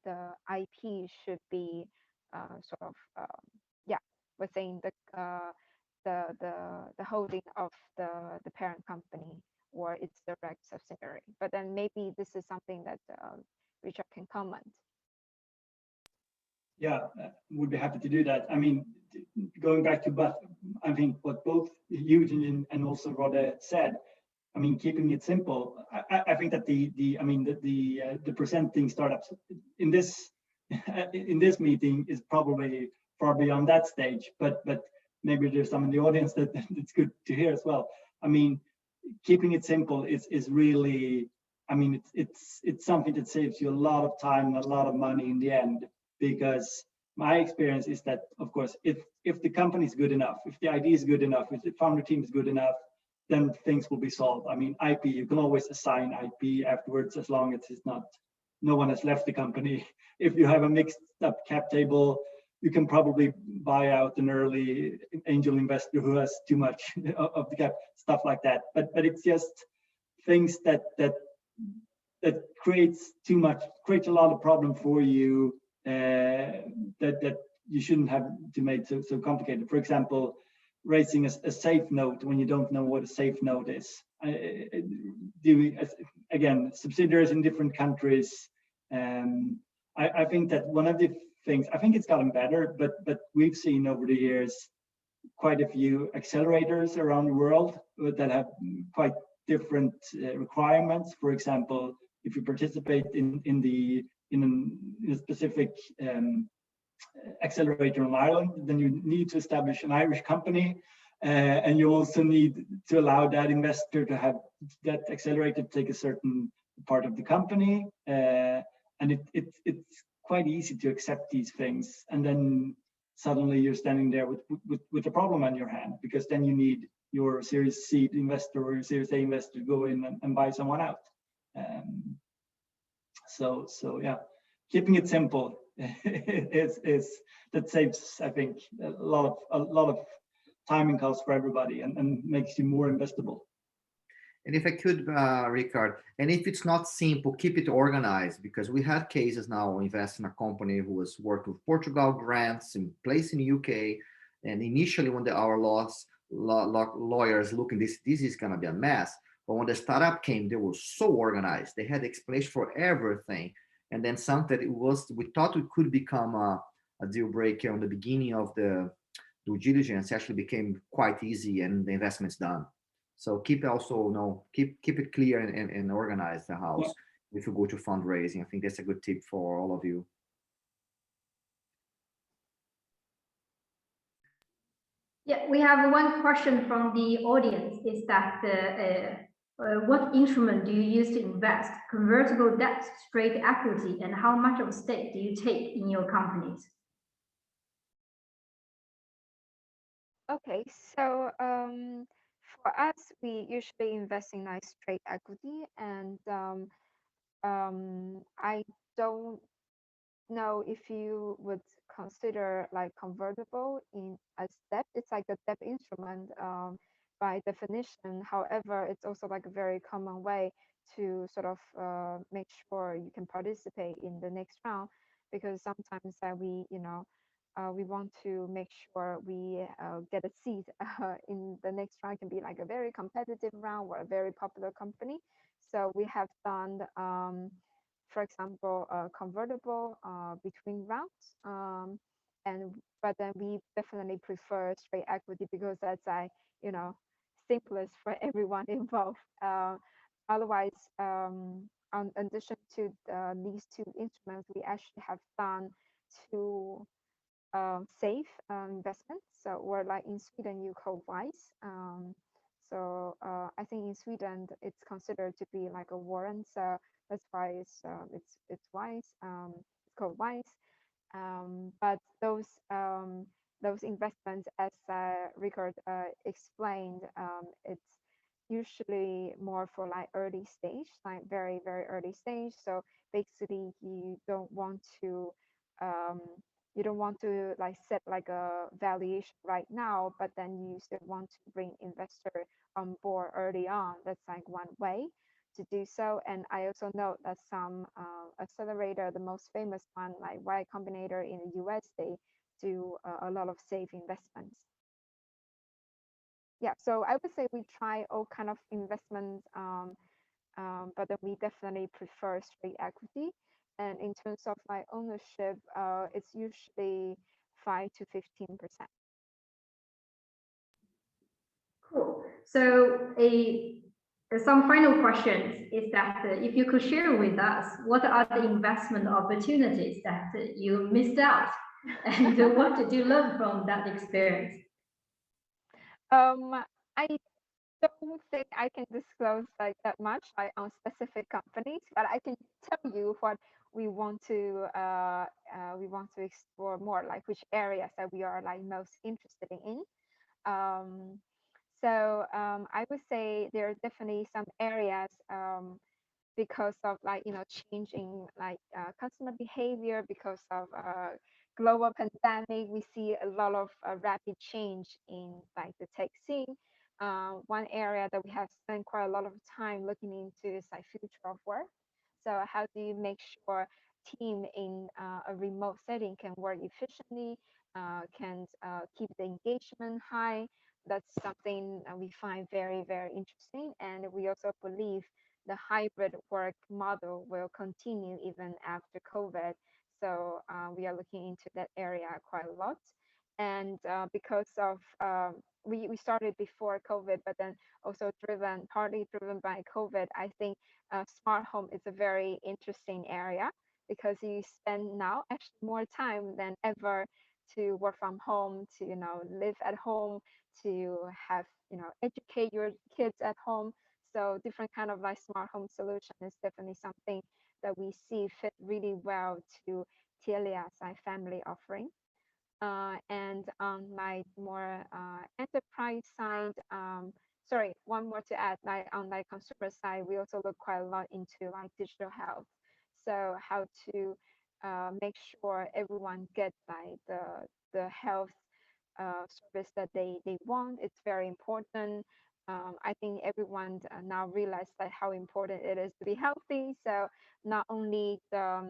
E: the IP should be sort of yeah, within the holding of the parent company or its direct subsidiary. But then maybe this is something that Richard can comment.
G: Yeah, would be happy to do that. I mean, going back to I think what both Eugene and also Rode said. I mean, keeping it simple. I think that the presenting startups in this meeting is probably far beyond that stage. But maybe there's some in the audience that's good to hear as well. I mean, keeping it simple is really. I mean, it's something that saves you a lot of time, a lot of money in the end. Because my experience is that, of course, if the company is good enough, if the idea is good enough, if the founder team is good enough, then things will be solved. I mean, IP, you can always assign IP afterwards as long as it's not, no one has left the company. If you have a mixed up cap table, you can probably buy out an early angel investor who has too much of the cap, stuff like that. But it's just things that creates too much, creates a lot of problem for you. That you shouldn't have to make so complicated. For example, raising a safe note when you don't know what a safe note is. Again, subsidiaries in different countries. I think that one of the things, I think it's gotten better, but we've seen over the years quite a few accelerators around the world that have quite different requirements. For example, if you participate in a specific accelerator in Ireland, then you need to establish an Irish company, and you also need to allow that investor to have that accelerator take a certain part of the company, and it's quite easy to accept these things, and then suddenly you're standing there with a problem on your hand, because then you need your Series C investor or your Series A investor to go in and buy someone out. So yeah, keeping it simple is that saves, I think, a lot of time and cost for everybody, and makes you more investable.
F: And if I could, Rickard, and if it's not simple, keep it organized, because we had cases now invest in a company who was working with Portugal grants in place in the UK, and initially when our lawyers looking this is going to be a mess. But when the startup came, they were so organized. They had explanation for everything. And then something that we thought it could become a deal breaker on the beginning of the due diligence actually became quite easy, and the investment's done. So keep it clear and organize the house if you go to fundraising. I think that's a good tip for all of you.
A: Yeah, we have one question from the audience. Is that what instrument do you use to invest? Convertible debt, straight equity, and how much of a stake do you take in your companies?
E: Okay, so for us, we usually invest in like straight equity, and I don't know if you would consider like convertible in as debt. It's like a debt instrument, by definition. However, it's also like a very common way to sort of make sure you can participate in the next round, because sometimes we, we want to make sure we get a seat in the next round. It can be like a very competitive round or a very popular company. So we have done, for example, convertible between rounds. But then we definitely prefer straight equity because that's simplest for everyone involved. Otherwise, in addition to these two instruments, we actually have done two safe investments. So, or like in Sweden, you call WISE. I think in Sweden it's considered to be like a warrant. So that's why it's WISE. It's called WISE. But those investments, as Rickard explained, it's usually more for like early stage, like very, very early stage. So basically, um, you don't want to like set like a valuation right now, but then you still want to bring investor on board early on. That's like one way to do so. And I also know that some accelerator, the most famous one, like Y Combinator in the US, they do a lot of safe investments. Yeah, so I would say we try all kind of investments, but then we definitely prefer straight equity. And in terms of my ownership, it's usually 5 to 15%.
A: Cool. So some final questions is that if you could share with us, what are the investment opportunities that you missed out, and what did you learn from that experience?
E: I don't think I can disclose like that much like on specific companies, but I can tell you what we want to explore more, like which areas that we are like most interested in. Um, I would say there are definitely some areas because of like changing like customer behavior because of global pandemic. We see a lot of rapid change in like the tech scene. One area that we have spent quite a lot of time looking into is like future of work. So how do you make sure team in a remote setting can work efficiently, can keep the engagement high? That's something we find very, very interesting. And we also believe the hybrid work model will continue even after COVID. So we are looking into that area quite a lot. And because of we started before COVID, but then also partly driven by COVID, I think smart home is a very interesting area because you spend now actually more time than ever to work from home, to live at home, to have educate your kids at home. So different kind of like smart home solution is definitely something that we see fit really well to Telia's family offering. And on like more enterprise side, sorry, one more to add, like on like consumer side, we also look quite a lot into like digital health. So how to make sure everyone gets like the health service that they want. It's very important. I think everyone now realize that how important it is to be healthy. So not only the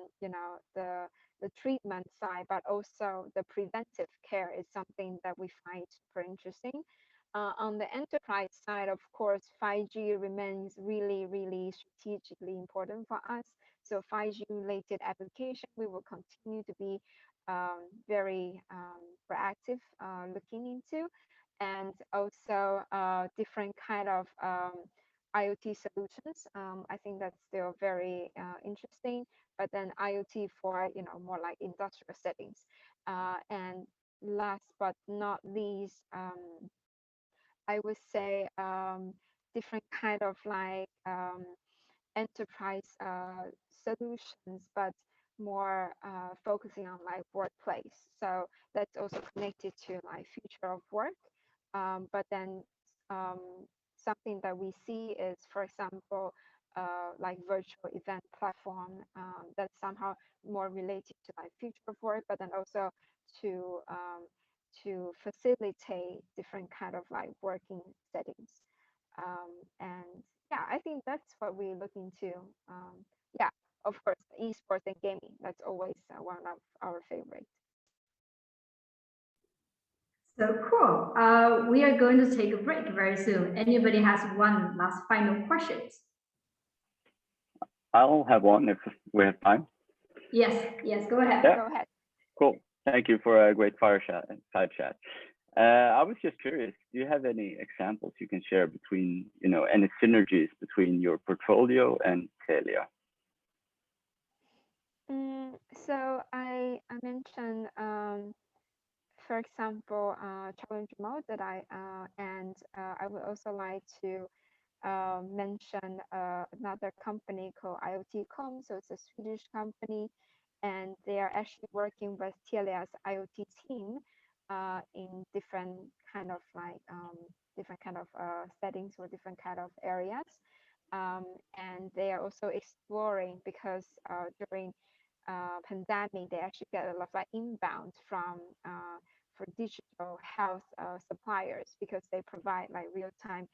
E: treatment side, but also the preventive care is something that we find super interesting. On the enterprise side, of course, 5G remains really, really strategically important for us. So 5G related application, we will continue to be very proactive looking into, and also different kind of IoT solutions. I think that's still very interesting. But then IoT for more like industrial settings. And last but not least, I would say different kind of like enterprise solutions, but more focusing on like workplace. So that's also connected to like future of work. But then um, something that we see is, for example, like virtual event platform that's somehow more related to like future of work, but then also to to facilitate different kind of like working settings. And yeah, I think that's what we look into. Yeah, of course, esports and gaming. That's always one of our favorites.
A: So cool. We are going to take a break very soon. Anybody has one last final questions?
H: I'll have one if we have time.
A: Yes, go ahead.
H: Yeah.
E: Go ahead.
H: Cool. Thank you for a great fireside chat. I was just curious, do you have any examples you can share between, any synergies between your portfolio and Telia?
E: So I mentioned, for example, challenge mode that I would also like to mention another company called IoT.com. So it's a Swedish company, and they are actually working with Telia's IoT team in different kind of settings or different kind of areas. And they are also exploring, because during pandemic, they actually get a lot of inbound from for digital health suppliers, because they provide like real-time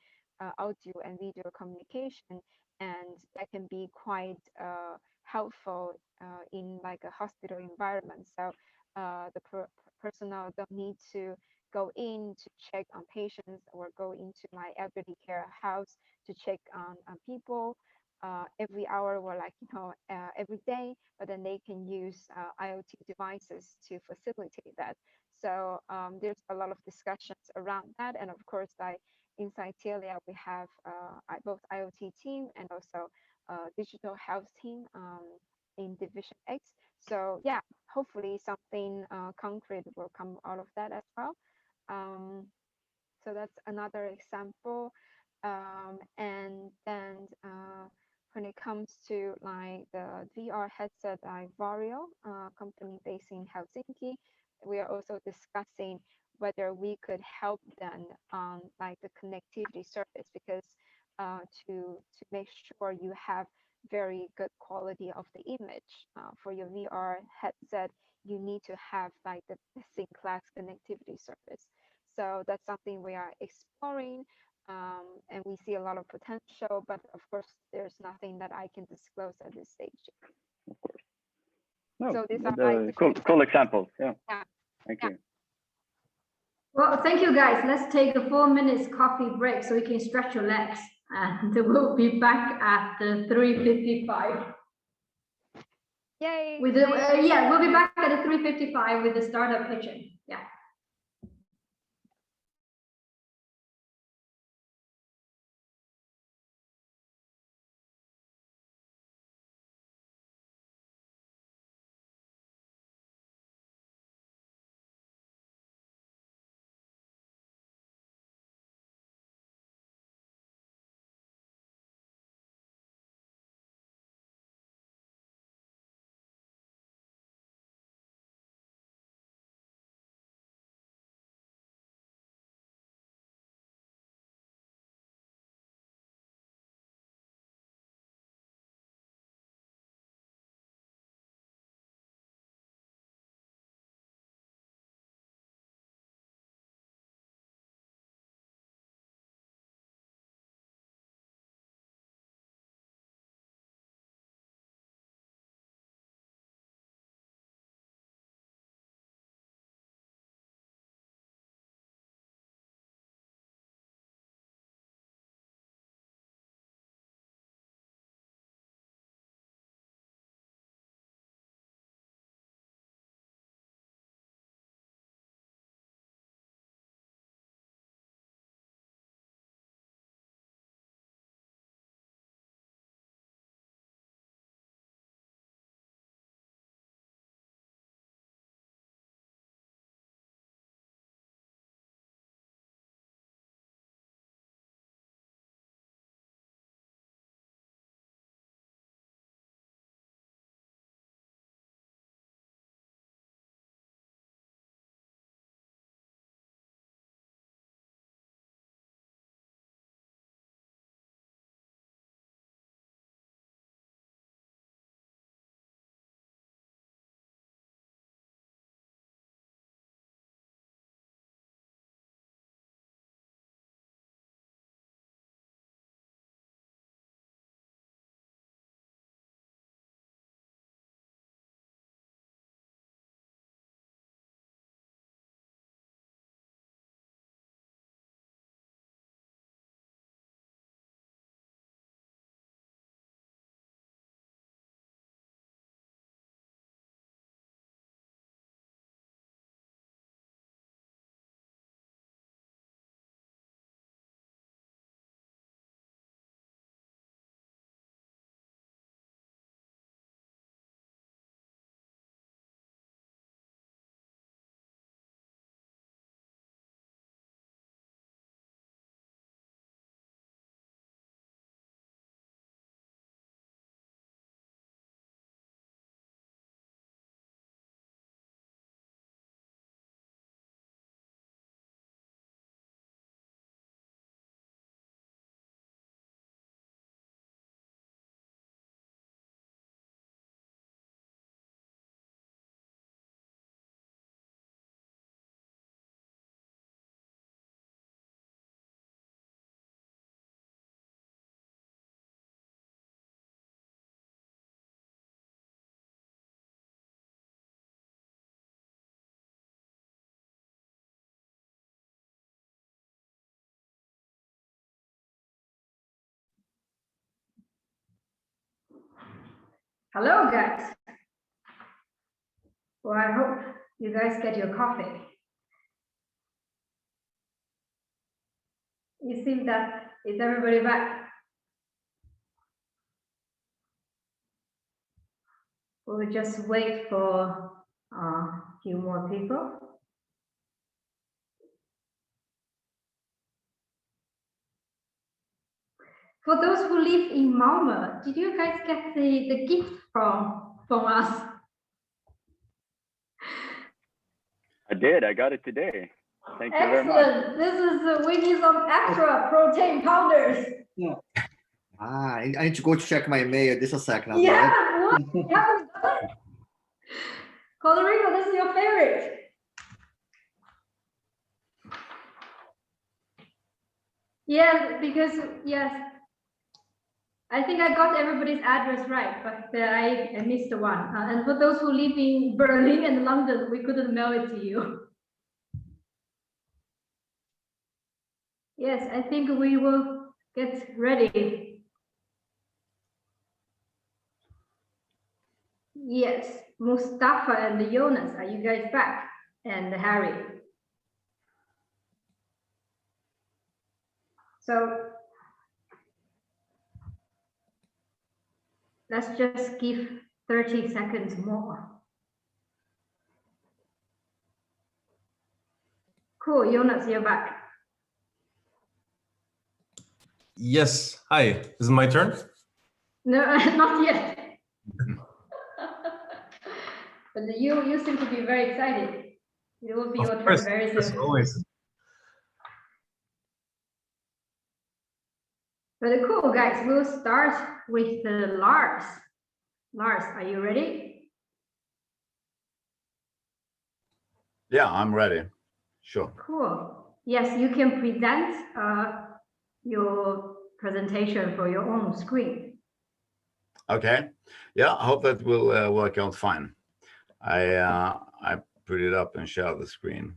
E: audio and video communication, and that can be quite helpful in like a hospital environment. So the personnel don't need to go in to check on patients or go into my elderly care house to check on people every hour or every day, but then they can use IoT devices to facilitate that. So there's a lot of discussions around that, and of course, like inside Telia, we have both IoT team and also digital health team in Division X. So yeah, hopefully something concrete will come out of that as well. So that's another example. And then when it comes to like the VR headset, like Varjo, company based in Helsinki, we are also discussing whether we could help them on like the connectivity service, because to make sure you have very good quality of the image for your VR headset, you need to have like the best-in-class connectivity service. So that's something we are exploring, and we see a lot of potential, but of course, there's nothing that I can disclose at this stage.
H: Of course. No,
E: so these are like
H: cool examples. Yeah. Thank you.
A: Well, thank you guys. Let's take a 4 minutes coffee break so you can stretch your legs, and we'll be back at 3:55.
E: Yay!
A: With the, we'll be back at 3:55 with the startup pitching. Yeah. Hello, guys. Well, I hope you guys get your coffee. You see that, is everybody back? We'll just wait for a few more people. For those who live in Malmö, did you guys get the gift from us?
H: I did. I got it today. Thank you very much.
A: Excellent. This is we need some extra protein powders.
G: Yeah.
F: I need to go to check my mail. Just a second.
A: Yeah, what? You haven't done it? Rodrigo, this is your favorite. Yeah, because yes, I think I got everybody's address right, but I missed the one. And for those who live in Berlin and London, we couldn't mail it to you. Yes, I think we will get ready. Yes, Mustafa and Jonas, are you guys back? And Harry. So let's just give 30 seconds more. Cool, Jonas, you're back.
J: Yes. Hi. Is it my turn?
A: No, not yet. But you seem to be very excited. It will be your turn very soon.
J: Always.
A: But cool, guys. We'll start with Lars. Lars, are you ready?
D: Yeah, I'm ready. Sure.
A: Cool. Yes, you can present your presentation for your own screen.
D: Okay. Yeah, I hope that will work out fine. I put it up and share the screen.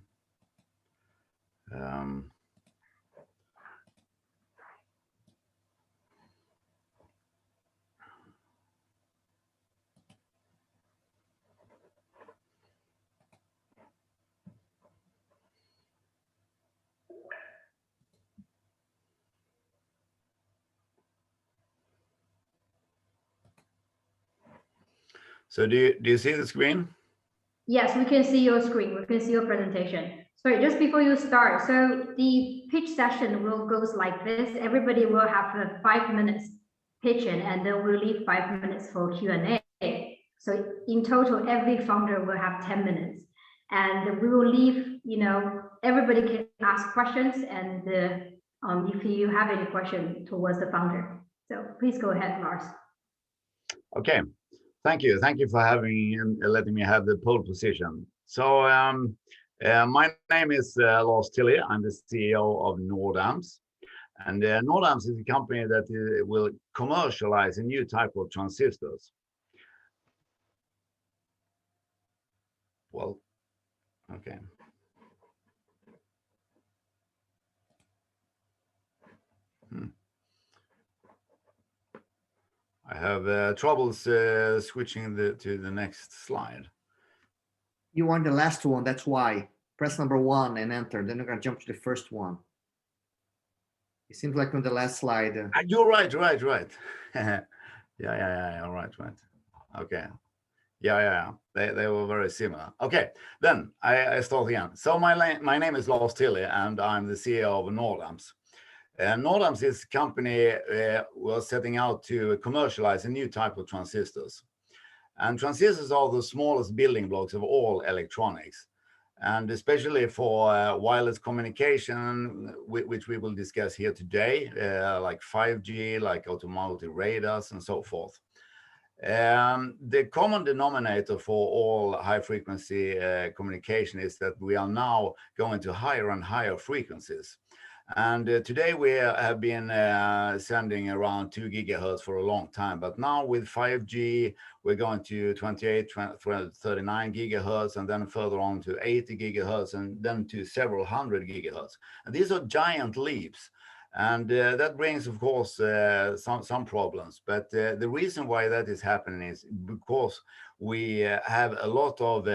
D: So do you see the screen?
A: Yes, we can see your screen. We can see your presentation. Sorry, just before you start. So the pitch session will goes like this. Everybody will have 5 minutes pitching, and then we'll leave 5 minutes for Q&A. So in total, every founder will have 10 minutes. And we will leave, everybody can ask questions, and if you have any question towards the founder. So please go ahead, Lars.
D: Okay. Thank you. Thank you for having and letting me have the pole position. So my name is Lars Tilley. I'm the CEO of Nordams. And Nordams is a company that will commercialize a new type of transistors. Well, okay. I have troubles switching to the next slide.
F: You want the last one, that's why. Press number 1 and enter, then you're gonna jump to the first one. It seems like on the last slide.
D: You're right. yeah, right. Okay. Yeah. They were very similar. Okay, then I start again. So my name is Lars Tilley, and I'm the CEO of Nordams. Nordams is a company was setting out to commercialize a new type of transistors. And transistors are the smallest building blocks of all electronics. And especially for wireless communication, which we will discuss here today, like 5G, like automotive radars and so forth. The common denominator for all high frequency communication is that we are now going to higher and higher frequencies. And today we have been sending around 2 gigahertz for a long time, but now with 5G, we're going to 28, 39 gigahertz, and then further on to 80 gigahertz, and then to several hundred gigahertz. And these are giant leaps. And that brings, of course, some problems. But the reason why that is happening is because we have a lot of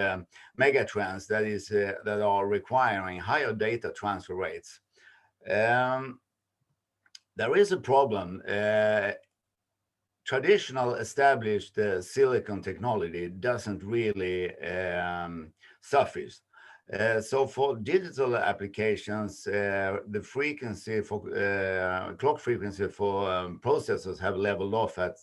D: mega trends that are requiring higher data transfer rates. There is a problem. Traditional established silicon technology doesn't really suffice. So for digital applications, the frequency for clock frequency for processors have leveled off at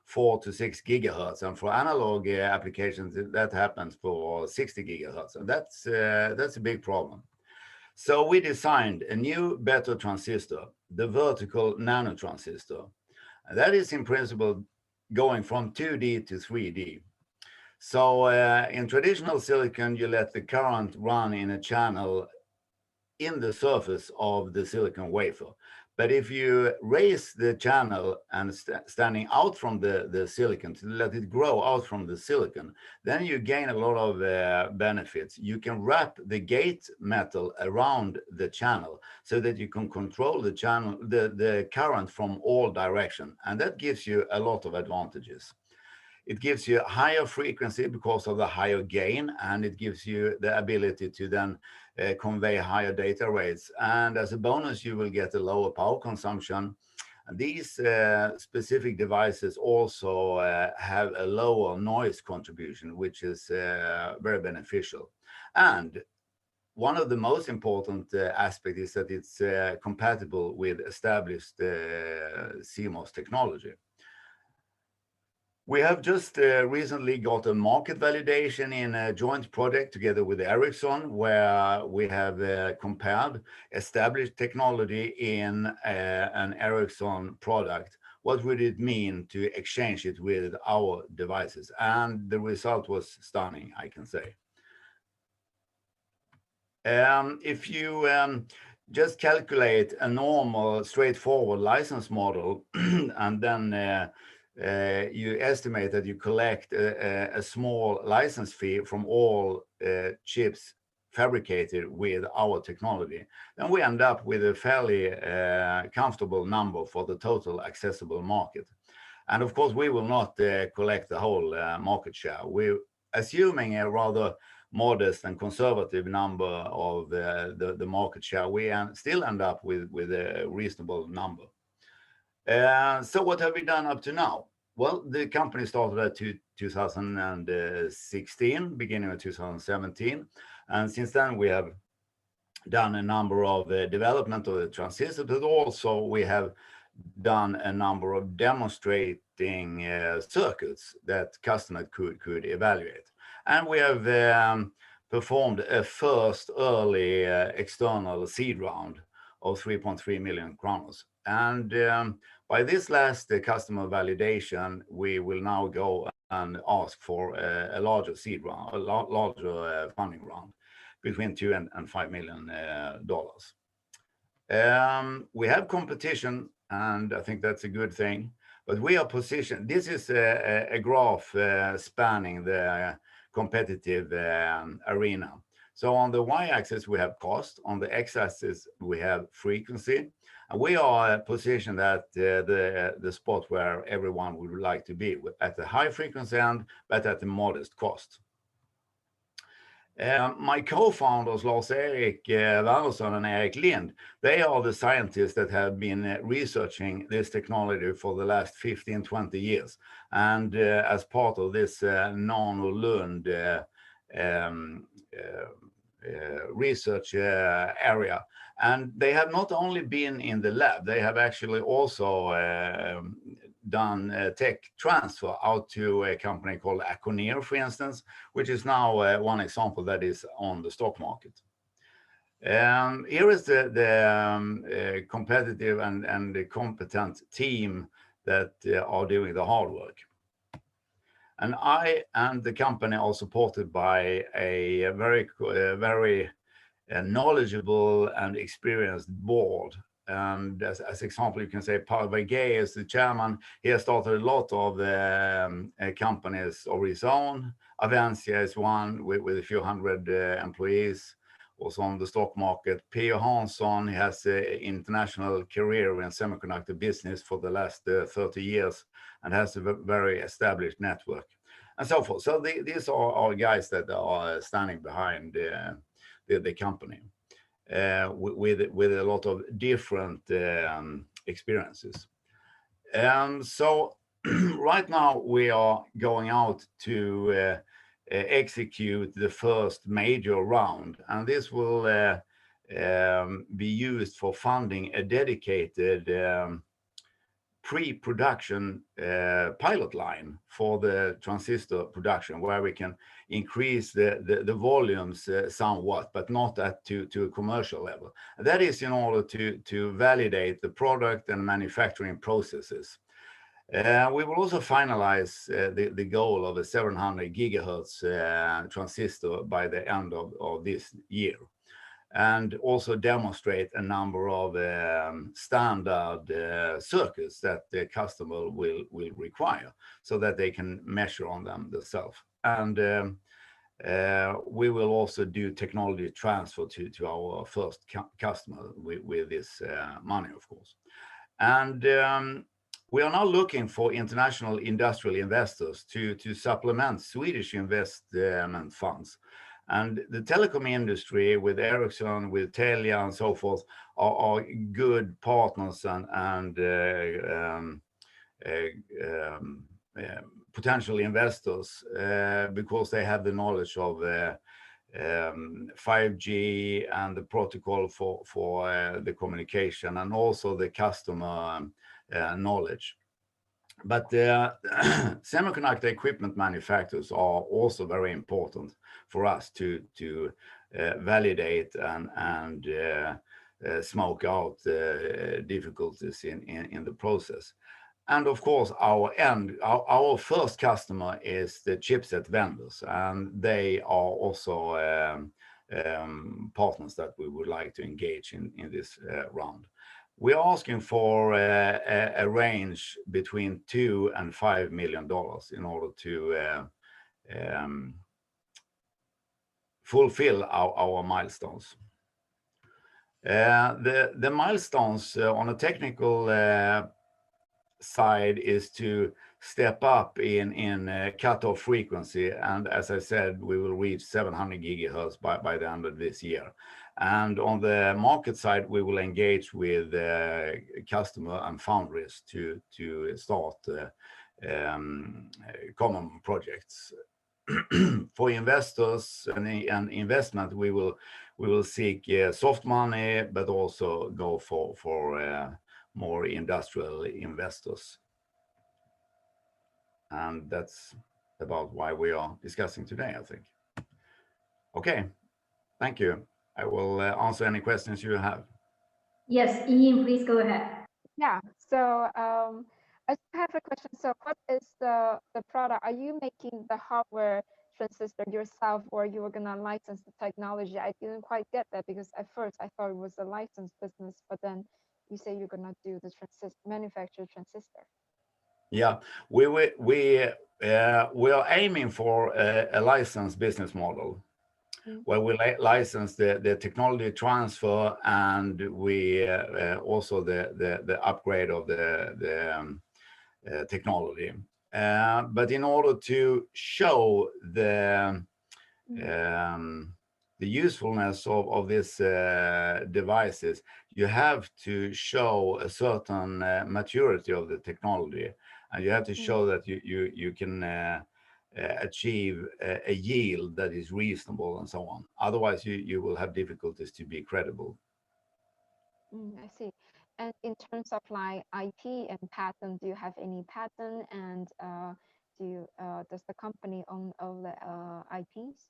D: 4 to 6 gigahertz, and for analog applications that happens for 60 gigahertz, and that's a big problem. So we designed a new, better transistor, the vertical nanotransistor. And that is in principle going from 2D to 3D. So in traditional silicon, you let the current run in a channel in the surface of the silicon wafer. But if you raise the channel and standing out from the silicon to let it grow out from the silicon, then you gain a lot of benefits. You can wrap the gate metal around the channel so that you can control the channel, the current from all directions. And that gives you a lot of advantages. It gives you a higher frequency because of the higher gain, and it gives you the ability to then convey higher data rates. And as a bonus, you will get a lower power consumption. And these specific devices also have a lower noise contribution, which is very beneficial. And one of the most important aspects is that it's compatible with established CMOS technology. We have just recently got a market validation in a joint project together with Ericsson, where we have compared established technology in an Ericsson product. What would it mean to exchange it with our devices? And the result was stunning, I can say. If you just calculate a normal, straightforward license model, and then you estimate that you collect a small license fee from all chips fabricated with our technology, then we end up with a fairly comfortable number for the total accessible market. And of course, we will not collect the whole market share. We're assuming a rather modest and conservative number of the market share. We still end up with a reasonable number. So what have we done up to now? Well, the company started at 2016, beginning of 2017. And since then, we have done a number of development of the transistor, but also we have done a number of demonstrating circuits that customers could evaluate. And we have performed a first early external seed round of 3.3 million kronos. And by this last customer validation, we will now go and ask for a larger seed round, a larger funding round, between $2 and $5 million. We have competition, and I think that's a good thing. But we are positioned. This is a graph spanning the competitive arena. So on the y-axis, we have cost. On the x-axis, we have frequency. And we are positioned at the spot where everyone would like to be, at the high frequency end, but at a modest cost. My co-founders, Lars-Erik Wernersson and Erik Lind, they are the scientists that have been researching this technology for the last 15, 20 years. And as part of this Nano-Lund research area. And they have not only been in the lab, they have actually also done tech transfer out to a company called Acconeer, for instance, which is now one example that is on the stock market. Here is the competitive and the competent team that are doing the hard work. And I and the company are supported by a very knowledgeable and experienced board. And as example, you can say Paul Vinge is the chairman. He has started a lot of companies of his own. Avencia is one with a few hundred employees. also on the stock market. P.O. Hansson has an international career in semiconductor business for the last 30 years and has a very established network and so forth. So these are guys that are standing behind the company with a lot of different experiences. So right now we are going out to execute the first major round, and this will be used for funding a dedicated pre-production pilot line for the transistor production, where we can increase the volumes somewhat, but not to a commercial level. And that is in order to validate the product and manufacturing processes. We will also finalize the goal of a 700 gigahertz transistor by the end of this year, and also demonstrate a number of standard circuits that the customer will require, so that they can measure on them themselves. And we will also do technology transfer to our first customer with this money, of course. And we are now looking for international industrial investors to supplement Swedish investment funds. And the telecom industry with Ericsson, with Telia and so forth are good partners and potential investors because they have the knowledge of 5G and the protocol for the communication, and also the customer knowledge. But semiconductor equipment manufacturers are also very important for us to validate and smoke out difficulties in the process. And of course, our first customer is the chipset vendors, and they are also partners that we would like to engage in this round. We're asking for a range between $2 and $5 million in order to fulfill our milestones. The milestones on a technical side is to step up in cutoff frequency, and as I said, we will reach 700 gigahertz by the end of this year. And on the market side, we will engage with customer and foundries to start common projects. For investors and investment, we will seek soft money, but also go for more industrial investors. And that's about why we are discussing today, I think. Okay, thank you. I will answer any questions you have.
A: Yes, Ying, please go ahead.
E: Yeah, so I have a question. So what is the product? Are you making the hardware transistor yourself, or you were gonna license the technology? I didn't quite get that, because at first I thought it was a licensed business, but then you say you're gonna do the manufactured transistor. Yeah,
D: we are aiming for a licensed business model, where we license the technology transfer, and we also the upgrade of the technology. But in order to show the usefulness of these devices, you have to show a certain maturity of the technology, and you have to show that you can achieve a yield that is reasonable and so on. Otherwise, you will have difficulties to be credible.
E: I see. And in terms of like IP and patent, do you have any patent? And does the company own all the IPs?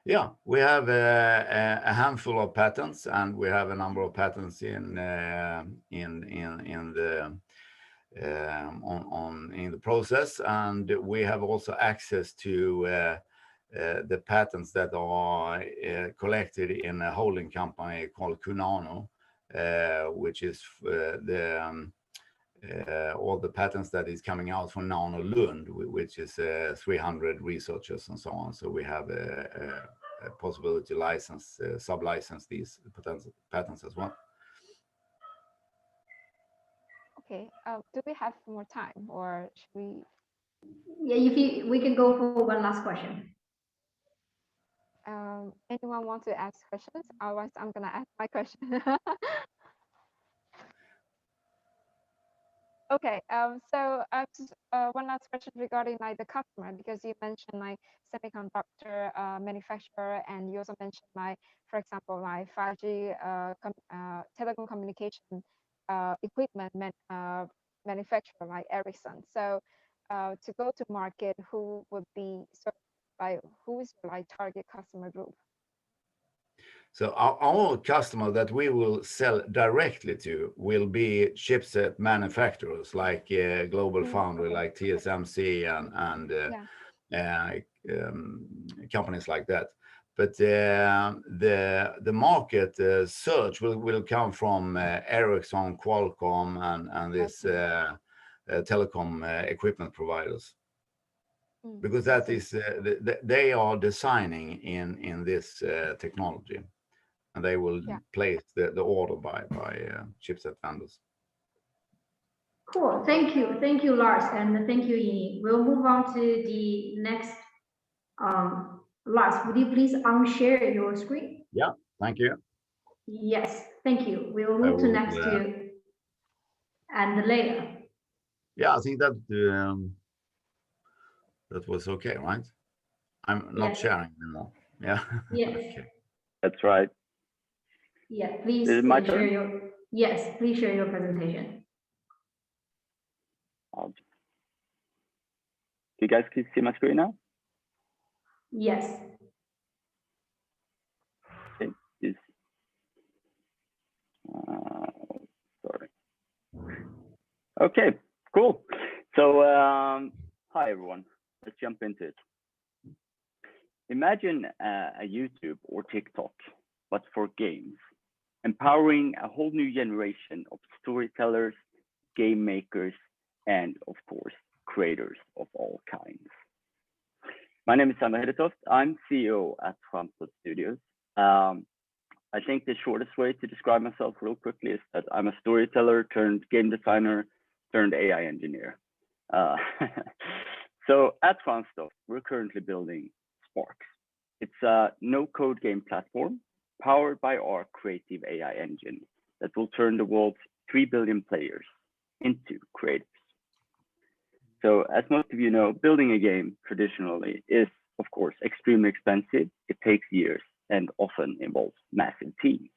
D: Yeah, we have a handful of patents, and we have a number of patents in the process, and we have also access to the patents that are collected in a holding company called Kunano, which is all the patents that is coming out from Nano Lund, which is 300 researchers and so on. So we have possibility to license, sub-license these patents as well.
E: Okay. Do we have more time, or should we?
A: Yeah, we can go for one last question.
E: Anyone want to ask questions? Otherwise, I'm gonna ask my question. Okay. So just one last question regarding like the customer, because you mentioned like semiconductor manufacturer, and you also mentioned like, for example, like 5G telecom communication equipment manufacturer like Ericsson. So to go to market, who would be who is like target customer group?
D: So our customer that we will sell directly to will be chipset manufacturers like Global Foundry, like TSMC and companies like that. But the market search will come from Ericsson, Qualcomm, and this telecom equipment providers, because that is they are designing in this technology. And they will place the order by chipset vendors.
A: Cool. Thank you, Lars, and thank you, YingYing. We'll move on to the next. Lars, would you please unshare your screen?
D: Yeah, thank you.
A: Yes, thank you. We will move to next to and the layer.
D: Yeah, I think that that was okay, right? I'm not sharing anymore. Yeah.
A: Yes.
D: Okay.
H: That's right.
A: Yeah, please share your. Yes, please share your presentation.
H: You guys can see my screen now?
A: Yes.
H: Okay. Sorry. Okay, cool. So, hi everyone. Let's jump into it. Imagine a YouTube or TikTok, but for games, empowering a whole new generation of storytellers, game makers, and of course, creators of all kinds. My name is Samuel Hedetoft. I'm CEO at Schramsted Studios. I think the shortest way to describe myself real quickly is that I'm a storyteller turned game designer turned AI engineer. So at Schramsted, we're currently building Sparks. It's a no-code game platform powered by our creative AI engine that will turn the world's 3 billion players into creators. So as most of you know, building a game traditionally is, of course, extremely expensive. It takes years and often involves massive teams.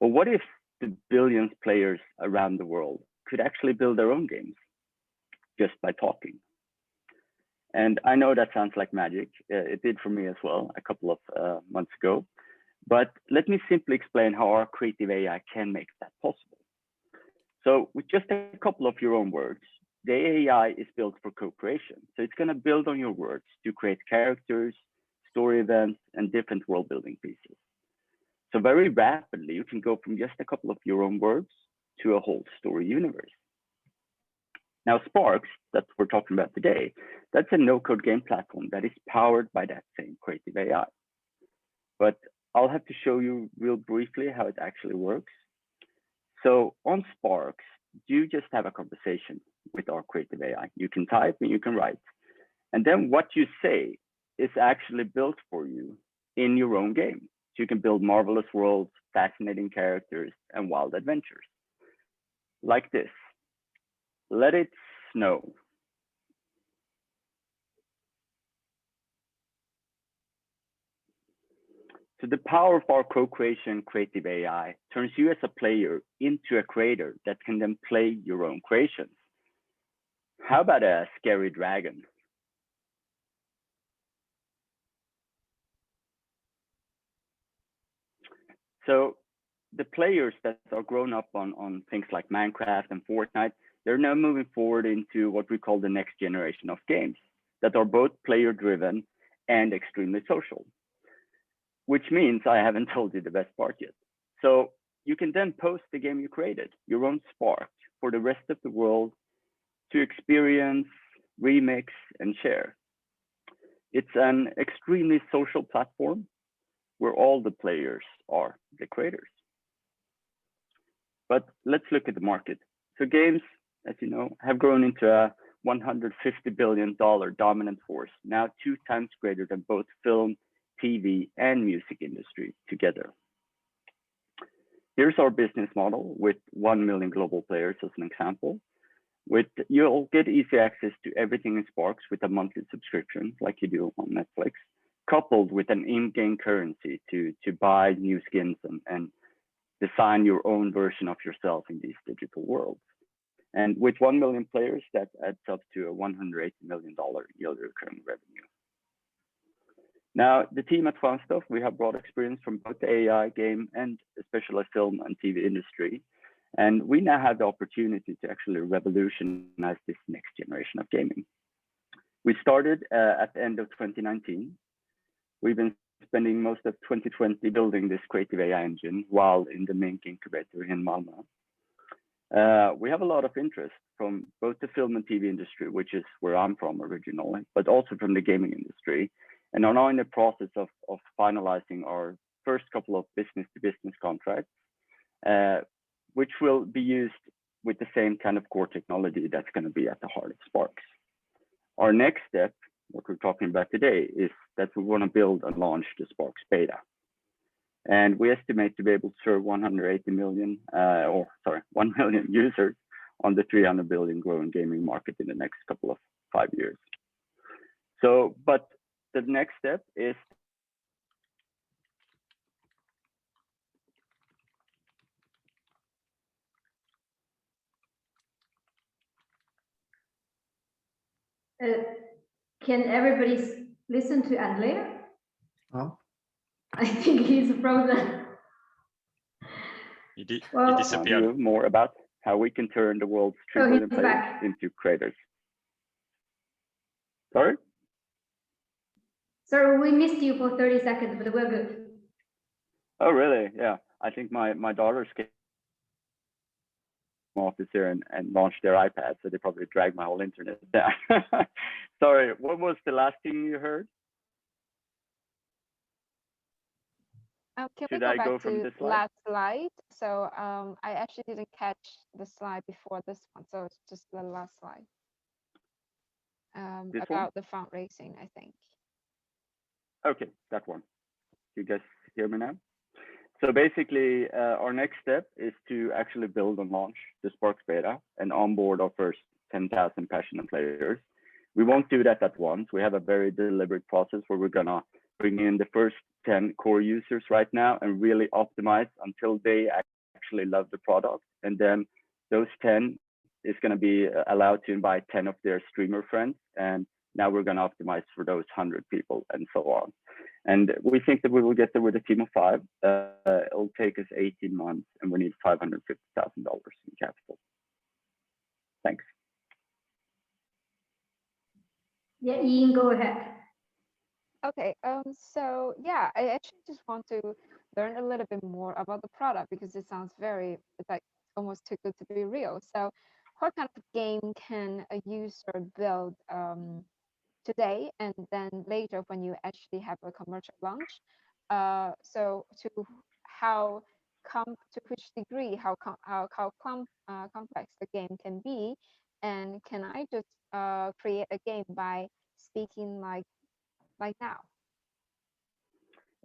H: But what if the billions of players around the world could actually build their own games just by talking? And I know that sounds like magic. It did for me as well a couple of months ago. But let me simply explain how our creative AI can make that possible. So with just a couple of your own words, the AI is built for co-creation. So it's going to build on your words to create characters, story events, and different world building pieces. So very rapidly, you can go from just a couple of your own words to a whole story universe. Now, Sparks, that we're talking about today, that's a no-code game platform that is powered by that same creative AI. But I'll have to show you real briefly how it actually works. So on Sparks, you just have a conversation with our creative AI. You can type and you can write. And then what you say is actually built for you in your own game. So you can build marvelous worlds, fascinating characters, and wild adventures. Like this. Let it snow. So the power of our co-creation creative AI turns you as a player into a creator that can then play your own creations. How about a scary dragon? So the players that are grown up on things like Minecraft and Fortnite, they're now moving forward into what we call the next generation of games that are both player driven and extremely social. Which means I haven't told you the best part yet. So you can then post the game you created, your own Spark, for the rest of the world to experience, remix, and share. It's an extremely social platform where all the players are the creators. But let's look at the market. So games, as you know, have grown into a $150 billion dominant force, now 2 times greater than both film, TV, and music industry together. Here's our business model with 1 million global players as an example. You'll get easy access to everything in Sparks with a monthly subscription like you do on Netflix, coupled with an in-game currency to buy new skins and design your own version of yourself in these digital worlds. And with 1 million players, that adds up to a $180 million yearly recurring revenue. Now, the team at FunStuff, we have broad experience from both the AI, game, and especially film and TV industry. And we now have the opportunity to actually revolutionize this next generation of gaming. We started at the end of 2019. We've been spending most of 2020 building this creative AI engine while in the Mink incubator in Malmö. We have a lot of interest from both the film and TV industry, which is where I'm from originally, but also from the gaming industry, and are now in the process of finalizing our first couple of business-to-business contracts, which will be used with the same kind of core technology that's going to be at the heart of Sparks. Our next step, what we're talking about today, is that we want to build and launch the Sparks beta. And we estimate to be able to serve 1 million users on the 300 billion growing gaming market in the next couple of 5 years. So, but the next step is
A: can everybody listen to Andrea?
F: Oh.
A: I think he's frozen.
I: He
A: Well,
I: disappeared.
H: more about how we can turn the world's 3 billion
A: he's
H: players
A: back.
H: into creators. Sorry?
A: So we missed you for 30 seconds, but we're good.
H: Oh, really? Yeah. I think my daughters came office here and launched their iPad, so they probably dragged my whole internet down. Sorry, what was the last thing you heard?
E: Can
H: Should
E: we
H: I
E: go
H: go
E: back
H: from
E: to
H: this slide?
E: last slide? So I actually didn't catch the slide before this one, so it's just the last slide.
H: This
E: About the fundraising, I think.
H: Okay, that one. You guys hear me now? So basically, our next step is to actually build and launch the Sparks beta and onboard our first 10,000 passionate players. We won't do that at once. We have a very deliberate process where we're gonna bring in the first 10 core users right now and really optimize until they actually love the product. And then those 10 is gonna be allowed to invite 10 of their streamer friends. And now we're gonna optimize for those 100 people and so on. And we think that we will get there with a team of 5. It'll take us 18 months and we need $550,000 in capital. Thanks.
A: Yeah, Ian, go ahead.
E: Okay, so yeah, I actually just want to learn a little bit more about the product because it sounds like almost too good to be real. So what kind of game can a user build today and then later when you actually have a commercial launch? So to which degree how complex the game can be, and can I just create a game by speaking like now?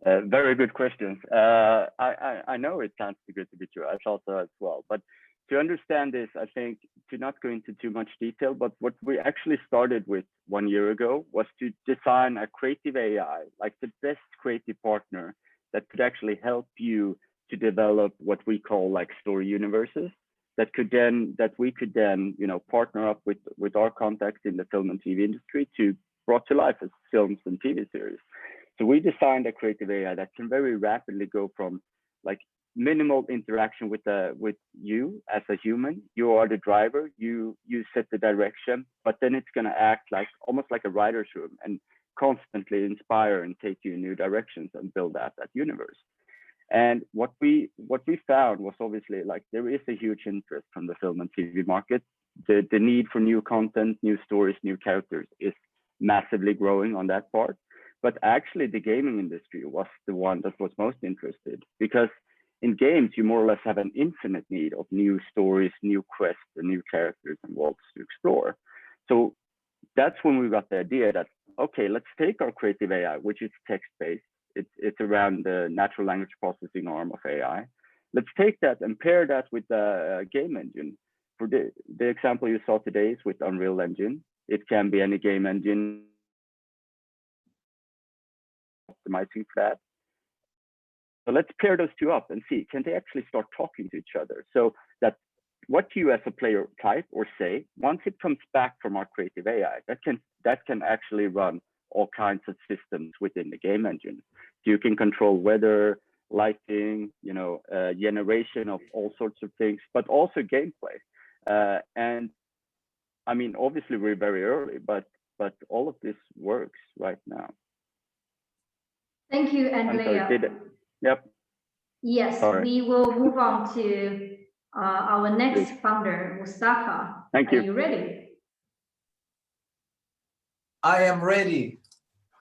H: Very good questions. I know it sounds too good to be true. I thought so as well. But to understand this, I think to not go into too much detail, but what we actually started with 1 year ago was to design a creative AI, like the best creative partner that could actually help you to develop what we call like story universes that we could then, you know, partner up with our contacts in the film and TV industry to brought to life as films and TV series. So we designed a creative AI that can very rapidly go from like minimal interaction with you as a human. You are the driver, you set the direction, but then it's going to act like almost like a writer's room and constantly inspire and take you in new directions and build out that universe. And what we found was obviously like there is a huge interest from the film and TV market. The need for new content, new stories, new characters is massively growing on that part. But actually the gaming industry was the one that was most interested, because in games, you more or less have an infinite need of new stories, new quests, and new characters and worlds to explore. So that's when we got the idea that, okay, let's take our creative AI, which is text-based. It's around the natural language processing arm of AI. Let's take that and pair that with the game engine. For the example you saw today is with Unreal Engine. It can be any game engine optimizing for that. So let's pair those two up and see, can they actually start talking to each other? So that what you as a player type or say, once it comes back from our creative AI, that can actually run all kinds of systems within the game engine. So you can control weather, lighting, generation of all sorts of things, but also gameplay. And I mean, obviously we're very early, but all of this works right now.
A: Thank you, Andrea.
H: Yep.
A: Yes, we will move on to our next founder, Mustafa.
H: Thank you.
A: Are you ready?
B: I am ready.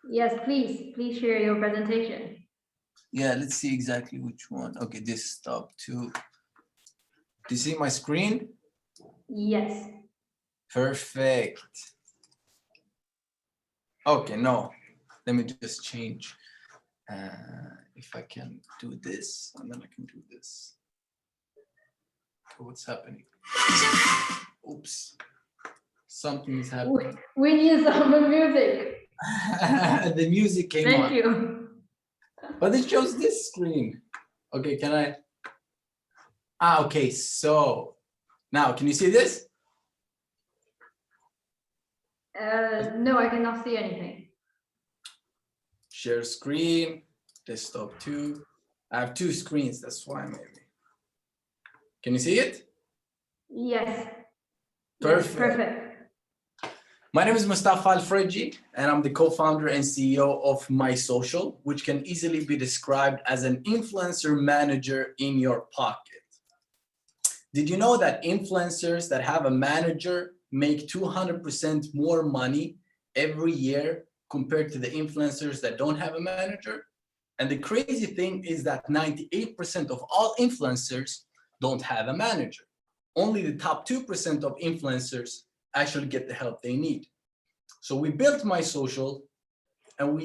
A: Yes, please share your presentation.
B: Yeah, let's see exactly which one. Okay, desktop 2. Do you see my screen?
A: Yes.
B: Perfect. Okay, no, let me just change. If I can do this, and then I can do this. Okay, what's happening? Oops, something is happening.
A: We need some music.
B: The music came on.
A: Thank you.
B: But it shows this screen. Okay, can I? Okay, so now can you see this?
A: No, I cannot see anything.
B: Share screen, desktop 2. I have 2 screens, that's why maybe. Can you see it?
A: Yes.
B: Perfect.
A: Yes, perfect.
B: My name is Mustafa Alfredji, and I'm the co-founder and CEO of MySocial, which can easily be described as an influencer manager in your pocket. Did you know that influencers that have a manager make 200% more money every year compared to the influencers that don't have a manager? And the crazy thing is that 98% of all influencers don't have a manager. Only the top 2% of influencers actually get the help they need. So we built MySocial, and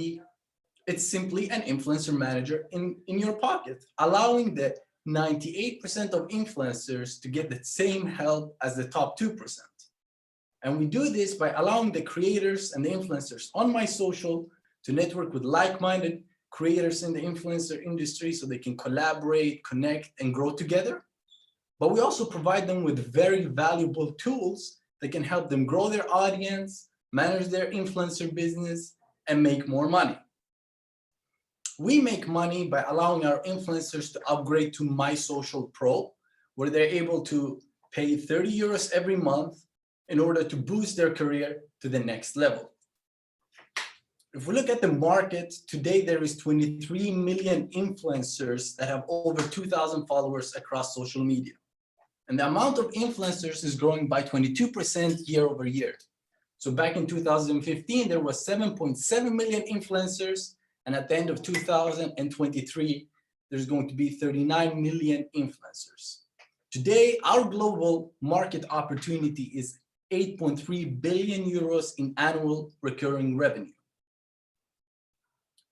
B: it's simply an influencer manager in your pocket, allowing the 98% of influencers to get the same help as the top 2%. And we do this by allowing the creators and the influencers on MySocial to network with like-minded creators in the influencer industry so they can collaborate, connect, and grow together. But we also provide them with very valuable tools that can help them grow their audience, manage their influencer business, and make more money. We make money by allowing our influencers to upgrade to MySocial Pro, where they're able to pay 30 euros every month in order to boost their career to the next level. If we look at the market, today there is 23 million influencers that have over 2,000 followers across social media. And the amount of influencers is growing by 22% year over year. So back in 2015, there was 7.7 million influencers. And at the end of 2023, there's going to be 39 million influencers. Today, our global market opportunity is 8.3 billion euros in annual recurring revenue.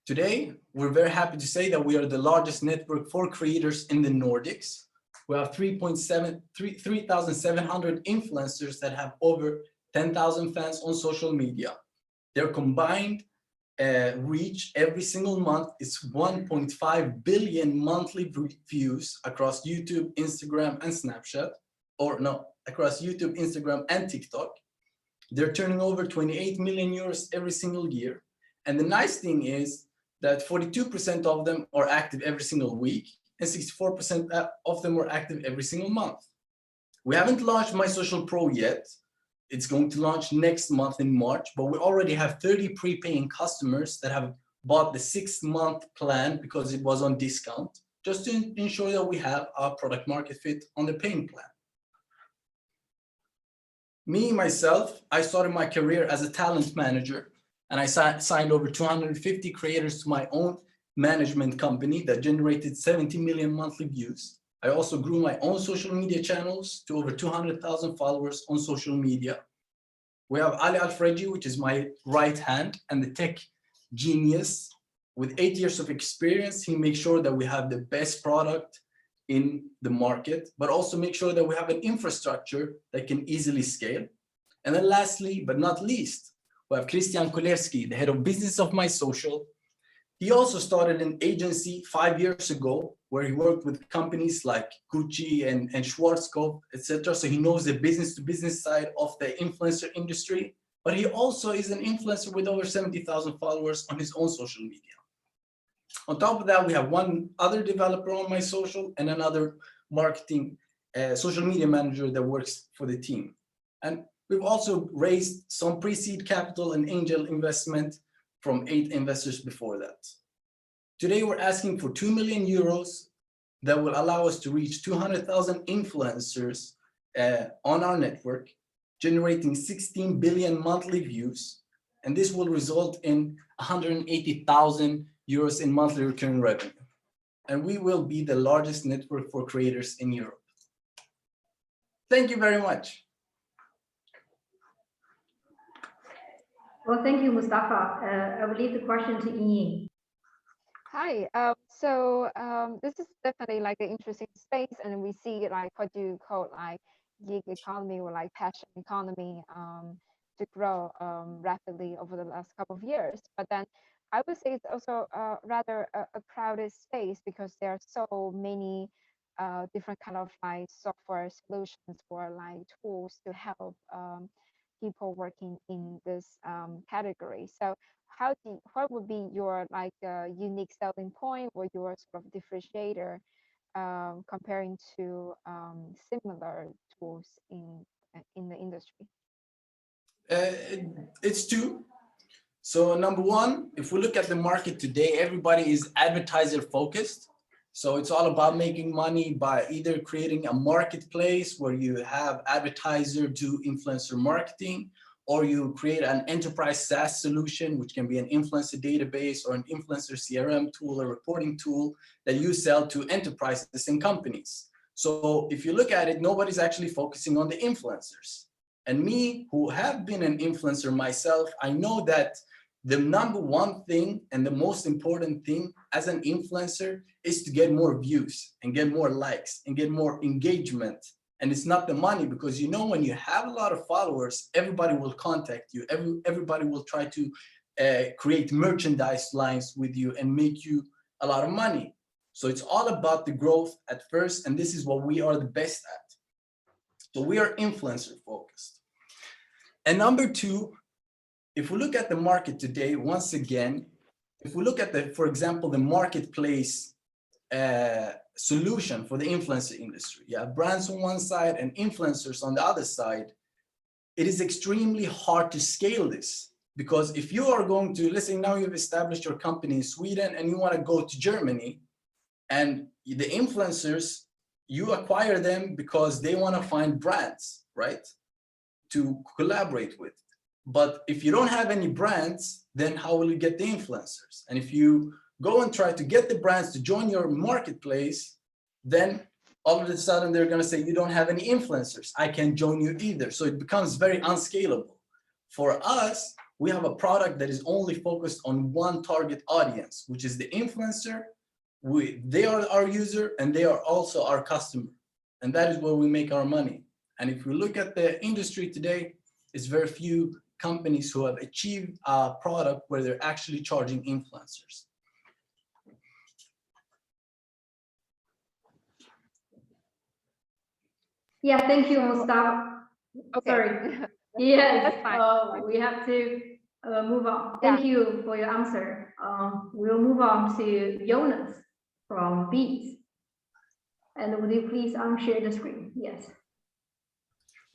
B: Today, we're very happy to say that we are the largest network for creators in the Nordics. We have 3,700 influencers that have over 10,000 fans on social media. Their combined reach every single month is 1.5 billion monthly views across YouTube, Instagram, and Snapchat, across YouTube, Instagram, and TikTok. They're turning over 28 million euros every single year. And the nice thing is that 42% of them are active every single week, and 64% of them are active every single month. We haven't launched MySocial Pro yet. It's going to launch next month in March, but we already have 30 pre-paying customers that have bought the 6-month plan because it was on discount, just to ensure that we have our product market fit on the paying plan. Me, myself, I started my career as a talent manager and I signed over 250 creators to my own management company that generated 70 million monthly views. I also grew my own social media channels to over 200,000 followers on social media. We have Ali Alfredi, which is my right hand and the tech genius. With 8 years of experience, he makes sure that we have the best product in the market, but also make sure that we have an infrastructure that can easily scale. And then lastly, but not least, we have Christian Kolerski, the head of business of My Social. He also started an agency 5 years ago where he worked with companies like Gucci and Schwarzkopf, etc. So he knows the business to business side of the influencer industry, but he also is an influencer with over 70,000 followers on his own social media. On top of that, we have one other developer on My Social and another marketing social media manager that works for the team. And we've also raised some pre-seed capital and angel investment from 8 investors before that. Today, we're asking for 2 million euros that will allow us to reach 200,000 influencers on our network, generating 16 billion monthly views. And this will result in 180,000 euros in monthly recurring revenue. And we will be the largest network for creators in Europe. Thank you very much.
A: Well, thank you, Mustafa. I will leave the question to YingYing.
E: Hi. This is definitely like an interesting space, and we see like what you call like gig economy or like passion economy to grow rapidly over the last couple of years. But then I would say it's also rather a crowded space because there are so many different kind of like software solutions or like tools to help people working in this category. So what would be your like unique selling point or your sort of differentiator comparing to similar tools in the industry?
B: It's two. So number one, if we look at the market today, everybody is advertiser focused. So it's all about making money by either creating a marketplace where you have advertiser do influencer marketing, or you create an enterprise SaaS solution, which can be an influencer database or an influencer CRM tool or reporting tool that you sell to enterprises and companies. So if you look at it, nobody's actually focusing on the influencers. And me, who have been an influencer myself, I know that the number one thing and the most important thing as an influencer is to get more views and get more likes and get more engagement. And it's not the money, because you know when you have a lot of followers, everybody will contact you. Everybody will try to create merchandise lines with you and make you a lot of money. So it's all about the growth at first, and this is what we are the best at. So we are influencer focused. And number two, if we look at the market today, once again, if we look at for example, the marketplace solution for the influencer industry, you have brands on one side and influencers on the other side. It is extremely hard to scale this, because if you are going to, let's say now you've established your company in Sweden and you want to go to Germany, and the influencers, you acquire them because they want to find brands, right, to collaborate with. But if you don't have any brands, then how will you get the influencers? And if you go and try to get the brands to join your marketplace, then all of a sudden they're going to say, you don't have any influencers, I can't join you either. So it becomes very unscalable. For us, we have a product that is only focused on one target audience, which is the influencer. They are our user and they are also our customer. And that is where we make our money. And if we look at the industry today, it's very few companies who have achieved a product where they're actually charging influencers.
A: Yeah, thank you, Mustafa.
E: Okay.
A: Sorry. Yes,
E: That's fine.
A: we have to move on. Thank you for your answer. We'll move on to Jonas from Beats. And would you please share the screen? Yes.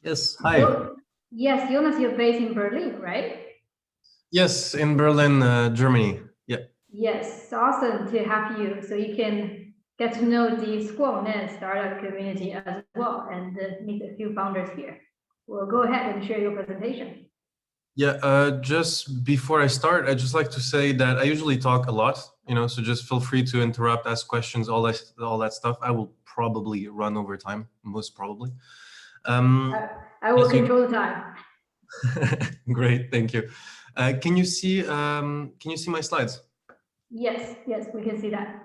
J: Yes, hi.
A: Yes, Jonas, you're based in Berlin, right?
J: Yes, in Berlin, Germany. Yeah.
A: Yes, awesome to have you. So you can get to know the Schoolnet startup community as well and meet a few founders here. Well, go ahead and share your presentation.
J: Yeah, just before I start, I'd just like to say that I usually talk a lot, so just feel free to interrupt, ask questions, all that stuff. I will probably run over time, most probably.
A: I will control the time.
J: Great, thank you. Can you see my slides?
A: Yes, we can see that.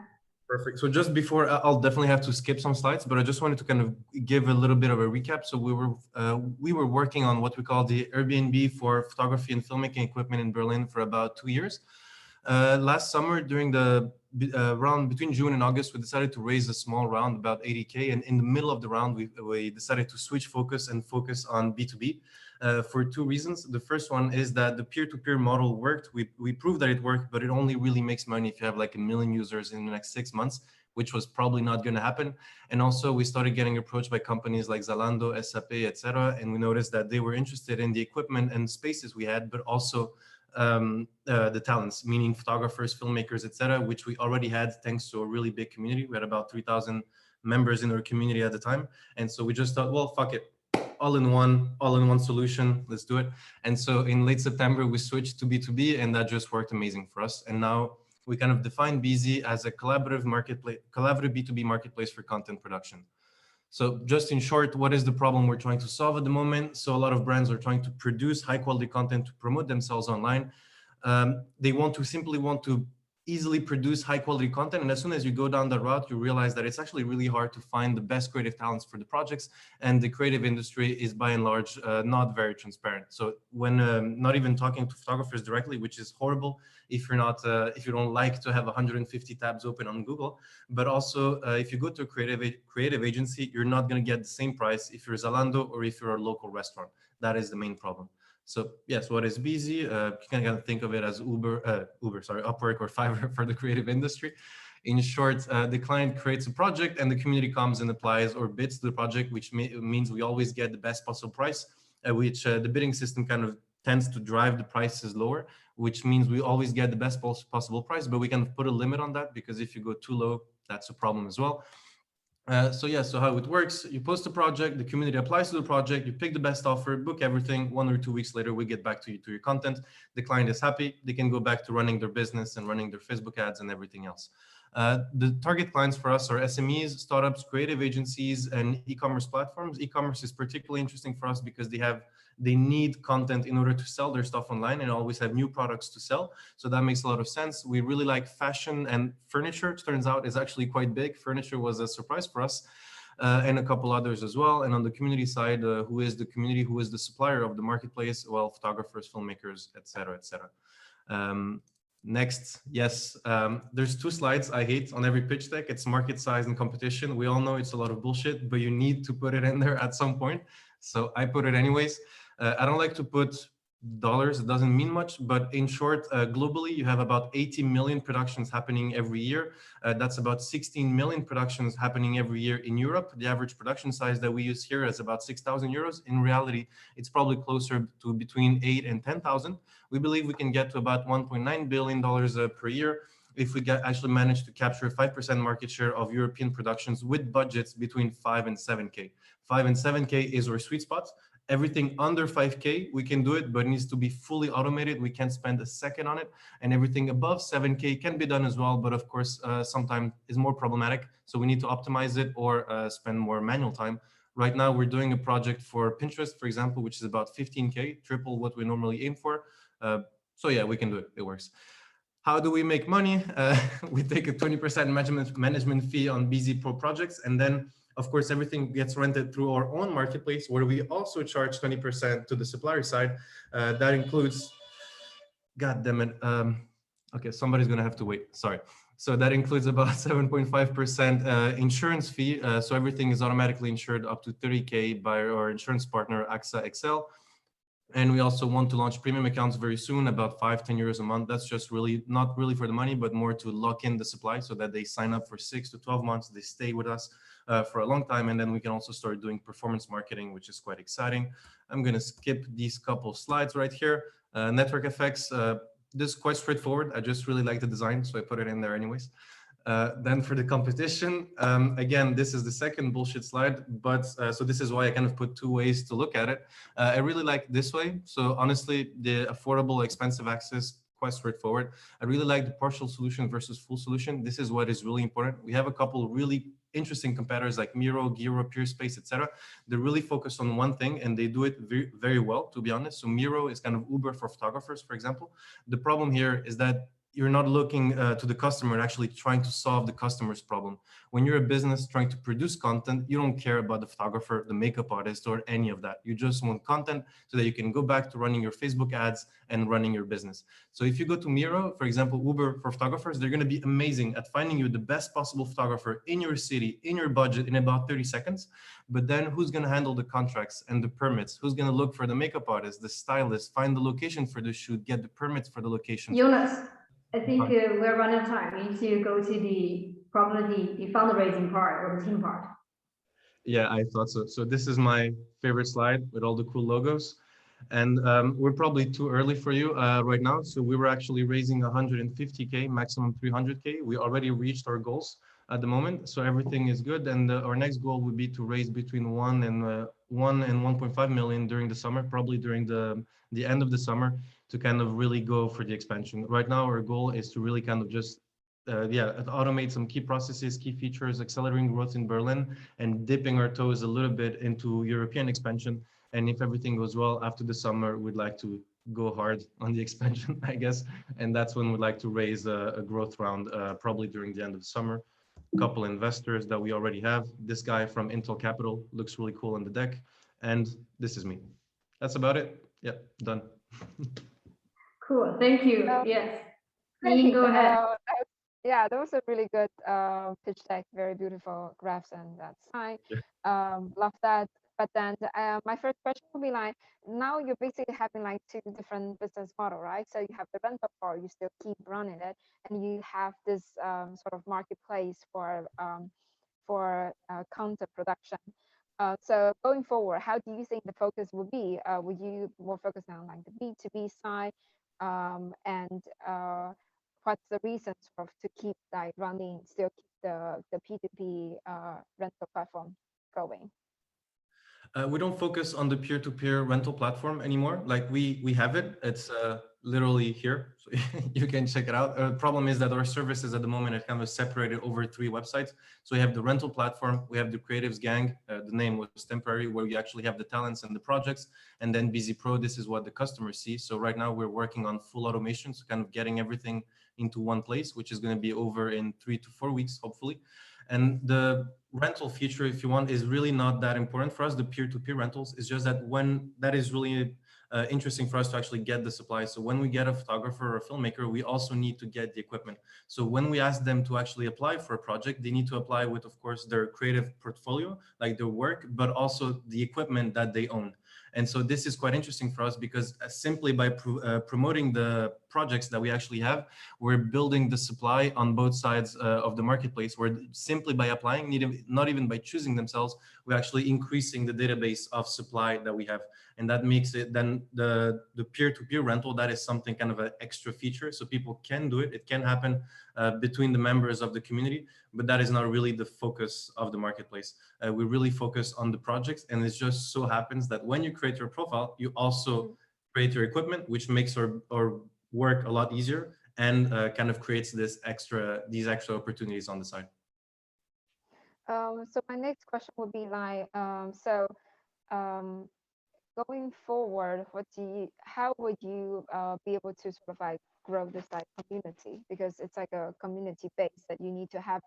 J: Perfect. So just before, I'll definitely have to skip some slides, but I just wanted to kind of give a little bit of a recap. So we were working on what we call the Airbnb for photography and filmmaking equipment in Berlin for about 2 years. Last summer, during the round between June and August, we decided to raise a small round, about 80K. And in the middle of the round, we decided to switch focus and focus on B2B. For 2 reasons. The first one is that the peer-to-peer model worked. We proved that it worked, but it only really makes money if you have like 1 million users in the next 6 months, which was probably not going to happen. And also we started getting approached by companies like Zalando, SAP, etc. And we noticed that they were interested in the equipment and spaces we had, but also the talents, meaning photographers, filmmakers, etc., which we already had thanks to a really big community. We had about 3,000 members in our community at the time. And so we just thought, well, fuck it. all-in-one solution, let's do it. And so in late September we switched to B2B, and that just worked amazing for us. And now we kind of define BZ as a collaborative B2B marketplace for content production. So just in short, what is the problem we're trying to solve at the moment? So a lot of brands are trying to produce high quality content to promote themselves online. They simply want to easily produce high quality content. And as soon as you go down that route, you realize that it's actually really hard to find the best creative talents for the projects. And the creative industry is by and large not very transparent. So when not even talking to photographers directly, which is horrible if you're not, if you don't like to have 150 tabs open on Google, but also if you go to a creative agency, you're not going to get the same price if you're Zalando or if you're a local restaurant. That is the main problem. So yes, what is BZ? You can kind of think of it as Upwork or Fiverr for the creative industry. In short, the client creates a project and the community comes and applies or bids to the project, which means we always get the best possible price, which the bidding system kind of tends to drive the prices lower, which means we always get the best possible price, but we can put a limit on that because if you go too low, that's a problem as well. So how it works, you post a project, the community applies to the project, you pick the best offer, book everything. 1 or 2 weeks later, we get back to you to your content. The client is happy. They can go back to running their business and running their Facebook ads and everything else. The target clients for us are SMEs, startups, creative agencies, and e-commerce platforms. E-commerce is particularly interesting for us because they need content in order to sell their stuff online and always have new products to sell. So that makes a lot of sense. We really like fashion and furniture. It turns out is actually quite big. Furniture was a surprise for us. And a couple others as well. And on the community side, who is the community, who is the supplier of the marketplace? Well, photographers, filmmakers, etc., etc. Next, yes, there's 2 slides I hate on every pitch deck. It's market size and competition. We all know it's a lot of bullshit, but you need to put it in there at some point. So I put it anyways. I don't like to put dollars, it doesn't mean much, but in short, globally, you have about 80 million productions happening every year. That's about 16 million productions happening every year in Europe. The average production size that we use here is about 6,000 euros. In reality, it's probably closer to between 8 and 10,000. We believe we can get to about $1.9 billion per year if we actually manage to capture 5% market share of European productions with budgets between 5 and 7K. 5 and 7K is our sweet spot. Everything under 5K, we can do it, but it needs to be fully automated. We can't spend a second on it. And everything above 7K can be done as well, but of course, sometimes is more problematic. So we need to optimize it or spend more manual time. Right now, we're doing a project for Pinterest, for example, which is about 15K, triple what we normally aim for. So yeah, we can do it. It works. How do we make money? We take a 20% management fee on BZ Pro projects, and then of course, everything gets rented through our own marketplace where we also charge 20% to the supplier side. That includes, God damn it. Okay, somebody's gonna have to wait, sorry. So that includes about 7.5% insurance fee. So everything is automatically insured up to 30K by our insurance partner, AXA XL. And we also want to launch premium accounts very soon, about 5-10 euros a month. That's just really not really for the money, but more to lock in the supply so that they sign up for 6 to 12 months. They stay with us for a long time. And then we can also start doing performance marketing, which is quite exciting. I'm going to skip these couple slides right here. Network effects. This is quite straightforward. I just really like the design, so I put it in there anyways. Then for the competition, again, this is the second bullshit slide, but so this is why I kind of put two ways to look at it. I really like this way. So honestly, the affordable, expensive access, quite straightforward. I really like the partial solution versus full solution. This is what is really important. We have a couple of really interesting competitors like Miro, Giro, PeerSpace, etc. They're really focused on one thing and they do it very, very well, to be honest. So Miro is kind of Uber for photographers, for example. The problem here is that you're not looking to the customer and actually trying to solve the customer's problem. When you're a business trying to produce content, you don't care about the photographer, the makeup artist, or any of that. You just want content so that you can go back to running your Facebook ads and running your business. So if you go to Miro, for example, Uber for photographers, they're going to be amazing at finding you the best possible photographer in your city, in your budget, in about 30 seconds. But then who's going to handle the contracts and the permits? Who's going to look for the makeup artist, the stylist, find the location for the shoot, get the permits for the location?
A: Jonas, I think we're running out of time. We need to go to probably the fundraising part or the team part.
J: Yeah, I thought so. So this is my favorite slide with all the cool logos. And we're probably too early for you right now. So we were actually raising 150K, maximum 300K. We already reached our goals at the moment. So everything is good. And our next goal would be to raise between 1 and 1.5 million during the summer, probably during the end of the summer, to kind of really go for the expansion. Right now, our goal is to really kind of just automate some key processes, key features, accelerating growth in Berlin, and dipping our toes a little bit into European expansion. And if everything goes well after the summer, we'd like to go hard on the expansion, I guess. And that's when we'd like to raise a growth round, probably during the end of the summer. A couple investors that we already have. This guy from Intel Capital looks really cool on the deck. And this is me. That's about it. Yeah, done.
A: Cool, thank you. Yes, you go ahead.
E: Yeah, that was a really good pitch deck, very beautiful graphs and that slide.
J: Yeah.
E: Love that. But then my first question will be like, now you're basically having like two different business model, right? So you have the rental part, you still keep running it, and you have this sort of marketplace for content production. So going forward, how do you think the focus will be? Would you more focus on like the B2B side, and what's the reason sort of to keep like running, still keep the P2P rental platform going?
J: We don't focus on the peer-to-peer rental platform anymore. Like we have it. It's literally here, so you can check it out. Problem is that our services at the moment are kind of separated over 3 websites. So we have the rental platform, we have the creatives gang. The name was temporary, where we actually have the talents and the projects, and then Busy Pro. This is what the customers see. So right now we're working on full automation, so kind of getting everything into one place, which is going to be over in 3 to 4 weeks, hopefully. And the rental feature, if you want, is really not that important for us. The peer-to-peer rentals is just that when that is really interesting for us to actually get the supply. So when we get a photographer or a filmmaker, we also need to get the equipment. So when we ask them to actually apply for a project, they need to apply with, of course, their creative portfolio, like their work, but also the equipment that they own. And so this is quite interesting for us because simply by promoting the projects that we actually have, we're building the supply on both sides of the marketplace, where simply by applying, not even by choosing themselves, we're actually increasing the database of supply that we have. And that makes it then the peer-to-peer rental, that is something kind of an extra feature. So people can do it. It can happen between the members of the community, but that is not really the focus of the marketplace. We really focus on the projects. And it just so happens that when you create your profile, you also create your equipment, which makes our work a lot easier and kind of creates these extra opportunities on the side.
E: So my next question would be like, going forward, how would you be able to sort of like grow this like community? Because it's like a community base that you need to have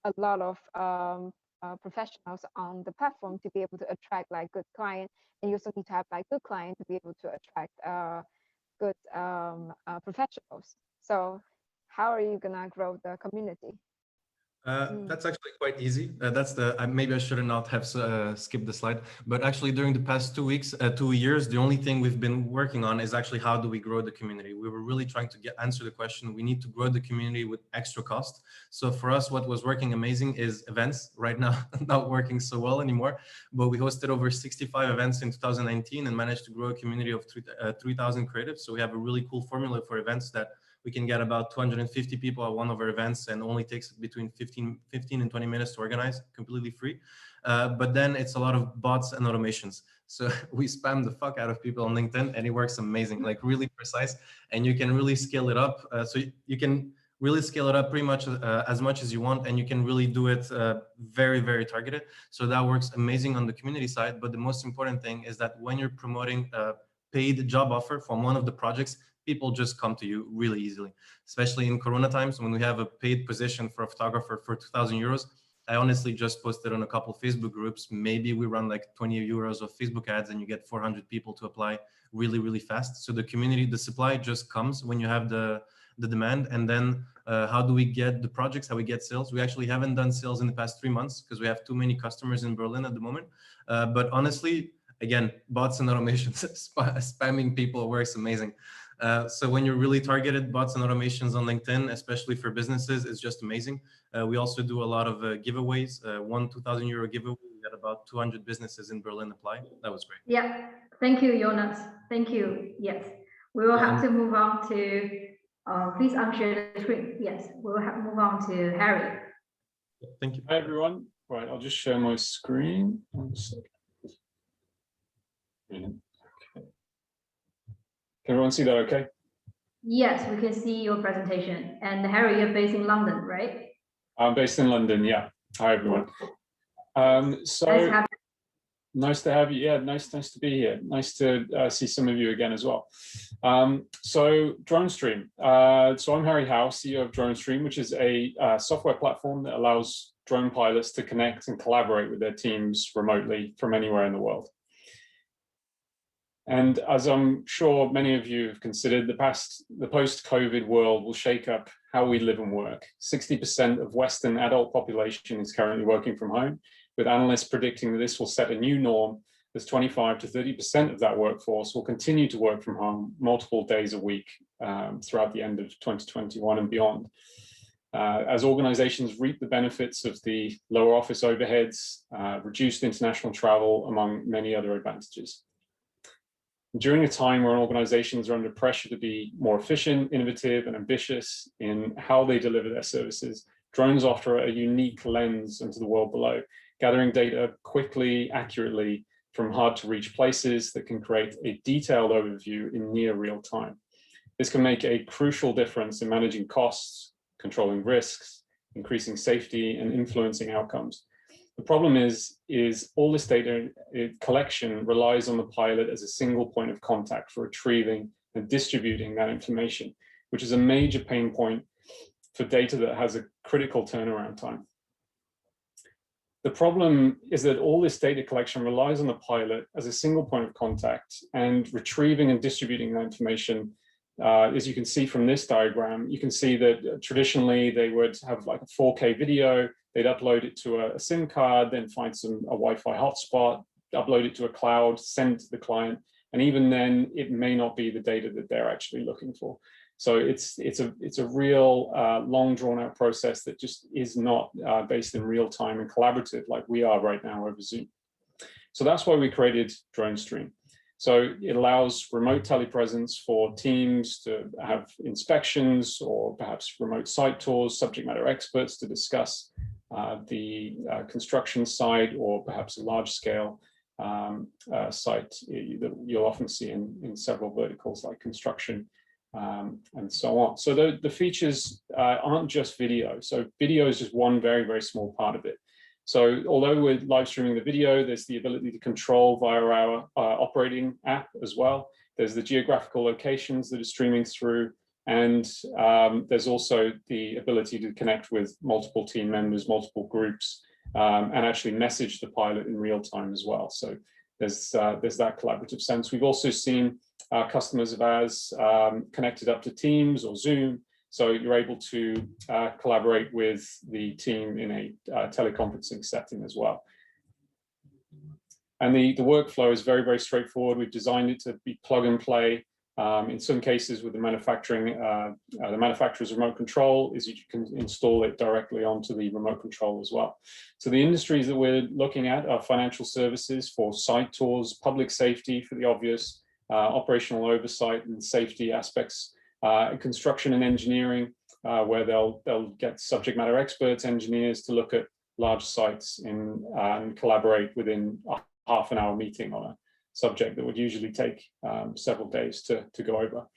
E: a lot of professionals on the platform to be able to attract like good clients, and you also need to have like good clients to be able to attract good professionals. So how are you gonna grow the community?
J: That's actually quite easy. Maybe I should not have skipped the slide, but actually during the past 2 years, the only thing we've been working on is actually how do we grow the community. We were really trying to answer the question. We need to grow the community with extra cost. So for us, what was working amazing is events. Right now, not working so well anymore, but we hosted over 65 events in 2019 and managed to grow a community of 3,000 creatives. So we have a really cool formula for events that we can get about 250 people at one of our events, and only takes between 15 and 20 minutes to organize, completely free. But then it's a lot of bots and automations. So we spam the fuck out of people on LinkedIn, and it works amazing, like really precise, and you can really scale it up. So you can really scale it up pretty much as you want, and you can really do it very, very targeted. So that works amazing on the community side. But the most important thing is that when you're promoting a paid job offer from one of the projects, people just come to you really easily, especially in Corona times when we have a paid position for a photographer for 2,000 euros. I honestly just posted on a couple Facebook groups. Maybe we run like 20 euros of Facebook ads and you get 400 people to apply really, really fast. So the community, the supply just comes when you have the demand. And then how do we get the projects, how we get sales? We actually haven't done sales in the past 3 months because we have too many customers in Berlin at the moment. But honestly, again, bots and automations, spamming people works amazing. So when you're really targeted, bots and automations on LinkedIn, especially for businesses, is just amazing. We also do a lot of giveaways. One 2,000 euro giveaway, we had about 200 businesses in Berlin apply. That was great.
A: Yeah, thank you, Jonas. Thank you. Yes, we will have to move on to, please unshare the screen. Yes, we will move on to Harry.
J: Thank you.
K: Hi, everyone. Right, I'll just share my screen. 1 second. Okay. Can everyone see that okay?
A: Yes, we can see your presentation. And Harry, you're based in London, right?
K: I'm based in London, yeah. Hi, everyone. Nice to have you. Yeah, nice to be here. Nice to see some of you again as well. So DroneStream. So I'm Harry Howe, CEO of DroneStream, which is a software platform that allows drone pilots to connect and collaborate with their teams remotely from anywhere in the world. And as I'm sure many of you have considered, the post-COVID world will shake up how we live and work. 60% of Western adult population is currently working from home, with analysts predicting that this will set a new norm as 25 to 30% of that workforce will continue to work from home multiple days a week throughout the end of 2021 and beyond. As organizations reap the benefits of the lower office overheads, reduced international travel, among many other advantages. During a time where organizations are under pressure to be more efficient, innovative, and ambitious in how they deliver their services, drones offer a unique lens into the world below, gathering data quickly, accurately from hard to reach places that can create a detailed overview in near real time. This can make a crucial difference in managing costs, controlling risks, increasing safety, and influencing outcomes. The problem is all this data collection relies on the pilot as a single point of contact for retrieving and distributing that information, which is a major pain point for data that has a critical turnaround time. The problem is that all this data collection relies on the pilot as a single point of contact, and retrieving and distributing that information, as you can see from this diagram, you can see that traditionally they would have like a 4K video, they'd upload it to a SIM card, then find a Wi-Fi hotspot, upload it to a cloud, send it to the client, and even then it may not be the data that they're actually looking for. So it's a real long drawn out process that just is not based in real time and collaborative like we are right now over Zoom. So that's why we created DroneStream. So it allows remote telepresence for teams to have inspections or perhaps remote site tours, subject matter experts to discuss the construction site, or perhaps a large scale site that you'll often see in several verticals like construction and so on. So the features aren't just video. So video is just one very, very small part of it. So although we're live streaming the video, there's the ability to control via our operating app as well. There's the geographical locations that are streaming through, and there's also the ability to connect with multiple team members, multiple groups, and actually message the pilot in real time as well. So there's that collaborative sense. We've also seen customers of ours connected up to Teams or Zoom, so you're able to collaborate with the team in a teleconferencing setting as well. And the workflow is very, very straightforward. We've designed it to be plug and play. In some cases with the manufacturer's remote control is you can install it directly onto the remote control as well. So the industries that we're looking at are financial services for site tours, public safety for the obvious, operational oversight and safety aspects, construction and engineering, where they'll get subject matter experts, engineers to look at large sites and collaborate within a half-an-hour meeting on a subject that would usually take several days to go over.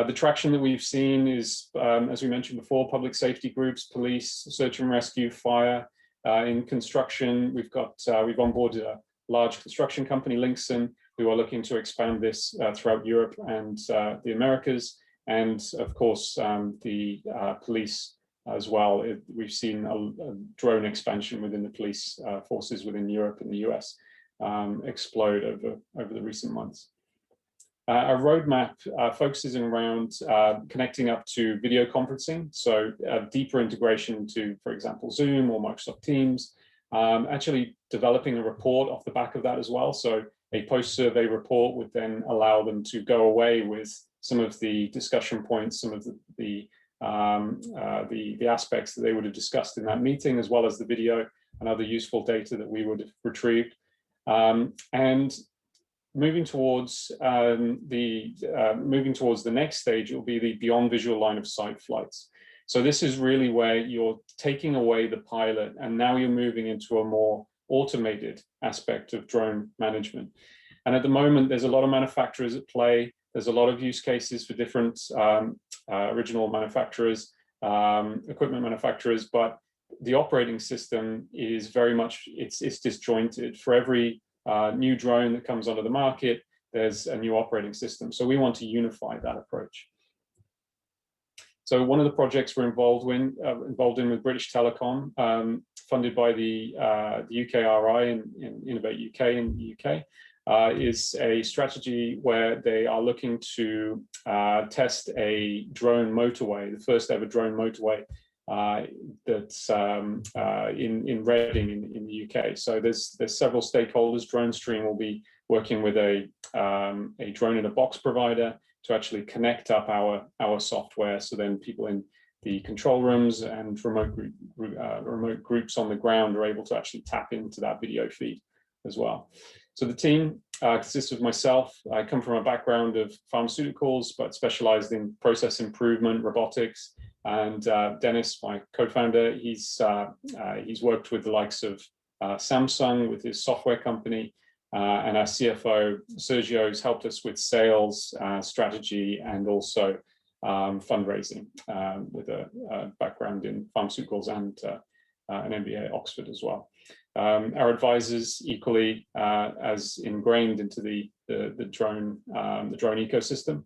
K: The traction that we've seen is, as we mentioned before, public safety groups, police, search and rescue, fire. In construction, we've onboarded a large construction company, Linkson, who are looking to expand this throughout Europe and the Americas. And of course, the police as well. We've seen a drone expansion within the police forces within Europe and the US explode over the recent months. Our roadmap focuses around connecting up to video conferencing, so deeper integration to, for example, Zoom or Microsoft Teams, actually developing a report off the back of that as well. So a post-survey report would then allow them to go away with some of the discussion points, some of the aspects that they would have discussed in that meeting, as well as the video and other useful data that we would have retrieved. And moving towards the next stage, it will be the beyond visual line of sight flights. So this is really where you're taking away the pilot, and now you're moving into a more automated aspect of drone management. And at the moment, there's a lot of manufacturers at play. There's a lot of use cases for different original manufacturers, equipment manufacturers, but the operating system is very much, it's disjointed. For every new drone that comes onto the market, there's a new operating system. So we want to unify that approach. So one of the projects we're involved in with British Telecom, funded by the UKRI and Innovate UK in the UK, is a strategy where they are looking to test a drone motorway, the first ever drone motorway that's in Reading in the UK. So there's several stakeholders. DroneStream will be working with a drone in a box provider to actually connect up our software, so then people in the control rooms and remote groups on the ground are able to actually tap into that video feed as well. So the team consists of myself. I come from a background of pharmaceuticals, but specialized in process improvement, robotics. And Dennis, my co-founder, he's worked with the likes of Samsung with his software company. And our CFO, Sergio, has helped us with sales, strategy, and also fundraising with a background in pharmaceuticals and an MBA at Oxford as well. Our advisors equally as ingrained into the drone ecosystem.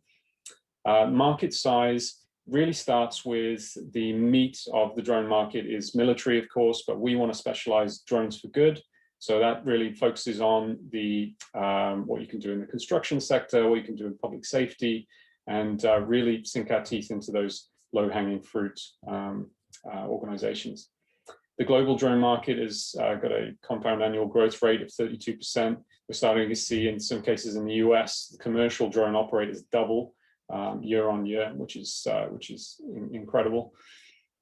K: Market size really starts with the meat of the drone market is military, of course, but we want to specialize drones for good. So that really focuses on the what you can do in the construction sector, what you can do in public safety, and really sink our teeth into those low-hanging fruit organizations. The global drone market has got a compound annual growth rate of 32%. We're starting to see, in some cases in the US, the commercial drone operators double year on year, which is incredible.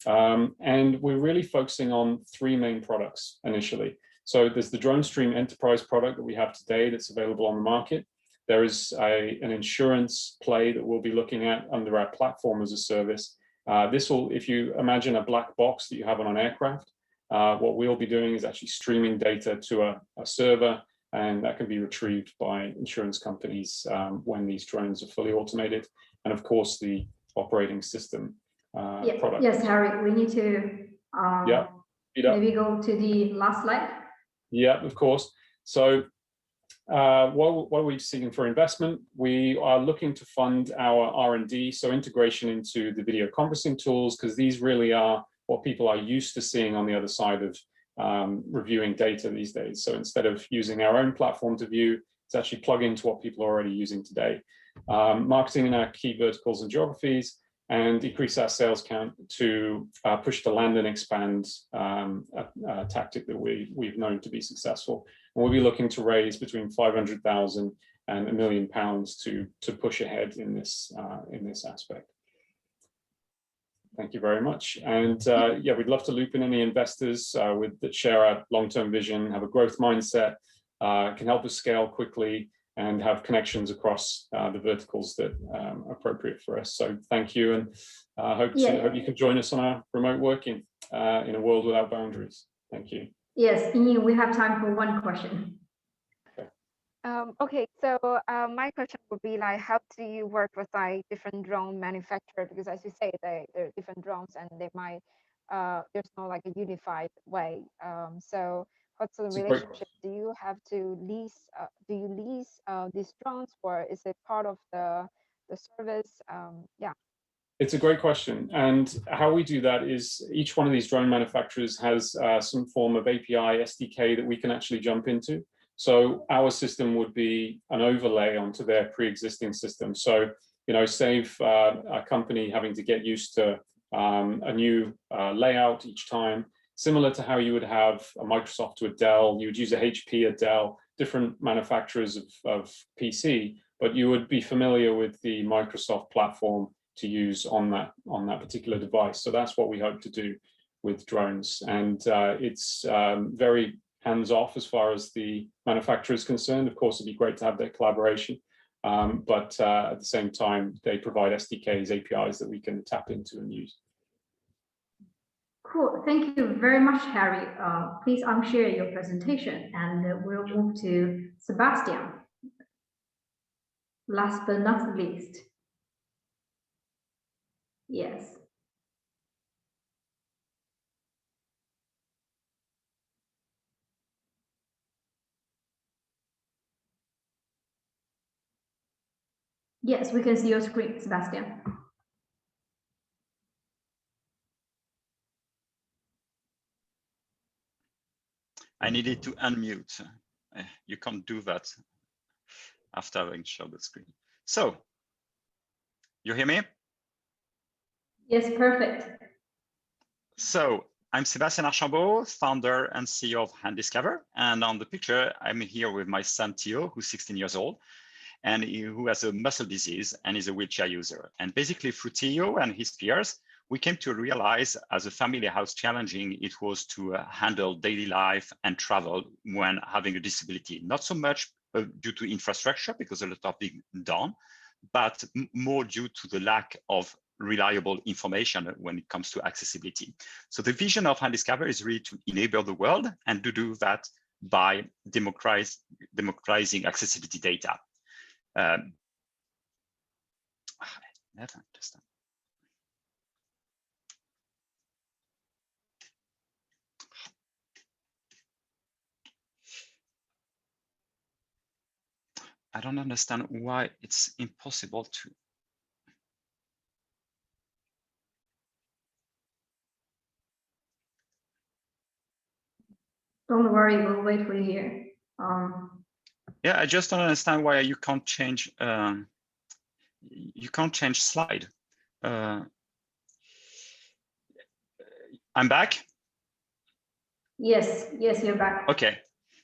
K: And we're really focusing on three main products initially. So there's the DroneStream enterprise product that we have today that's available on the market. There is an insurance play that we'll be looking at under our platform as a service. This will, if you imagine a black box that you have on an aircraft, what we'll be doing is actually streaming data to a server, and that can be retrieved by insurance companies when these drones are fully automated. And of course, the operating system product.
A: Yes, Harry, we need to maybe go to the last slide.
K: Yeah, of course. So what are we seeking for investment? We are looking to fund our R&D, so integration into the video conferencing tools, because these really are what people are used to seeing on the other side of reviewing data these days. So instead of using our own platform to view, it's actually plug into what people are already using today. Marketing in our key verticals and geographies, and increase our sales count to push the land and expand tactic that we've known to be successful. And we'll be looking to raise between 500,000 and £1 million to push ahead in this aspect. Thank you very much. And yeah, we'd love to loop in any investors that share our long-term vision, have a growth mindset, can help us scale quickly, and have connections across the verticals that are appropriate for us. So thank you, and hope you can join us on our remote working in a world without boundaries. Thank you.
A: Yes, Ying, we have time for one question.
E: Okay, so my question would be like, how do you work with like different drone manufacturers? Because as you say, there are different drones, and they might there's no like a unified way. So what's the relationship? Do you have to lease? Do you lease these drones, or is it part of the service? Yeah.
K: It's a great question, and how we do that is each one of these drone manufacturers has some form of API SDK that we can actually jump into. So our system would be an overlay onto their pre-existing system. So, you know, save a company having to get used to a new layout each time, similar to how you would have a Microsoft to a Dell, you would use a HP, a Dell, different manufacturers of PC, but you would be familiar with the Microsoft platform to use on that particular device. So that's what we hope to do with drones. And it's very hands-off as far as the manufacturer is concerned. Of course, it'd be great to have that collaboration, but at the same time, they provide SDKs, APIs that we can tap into and use.
A: Cool, thank you very much, Harry. Please unshare your presentation, and we'll move to Sebastian. Last but not least. Yes. Yes, we can see your screen, Sebastian.
I: I needed to unmute. You can't do that after having showed the screen. So, you hear me?
A: Yes, perfect.
I: So, I'm Sebastian Archambault, founder and CEO of Handiscover. And on the picture, I'm here with my son, Theo, who's 16 years old, and who has a muscle disease and is a wheelchair user. And basically through Theo and his peers, we came to realize as a family how challenging it was to handle daily life and travel when having a disability. Not so much due to infrastructure, because a lot of things done, but more due to the lack of reliable information when it comes to accessibility. So the vision of Handiscover is really to enable the world and to do that by democratizing accessibility data. I never understand. I don't understand why it's impossible to.
A: Don't worry, we'll wait for you here.
I: Yeah, I just don't understand why you can't change. You can't change slide. I'm back.
A: Yes, you're back.
I: Okay.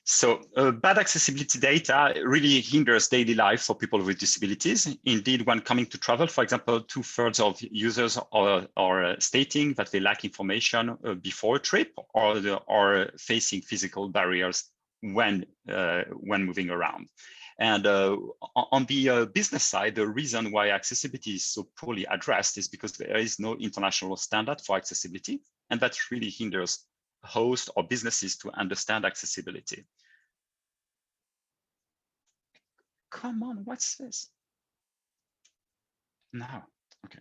I: So bad accessibility data really hinders daily life for people with disabilities. Indeed, when coming to travel, for example, 2/3 of users are stating that they lack information before a trip, or facing physical barriers when moving around. And on the business side, the reason why accessibility is so poorly addressed is because there is no international standard for accessibility, and that really hinders hosts or businesses to understand accessibility. Come on, what's this? No, okay.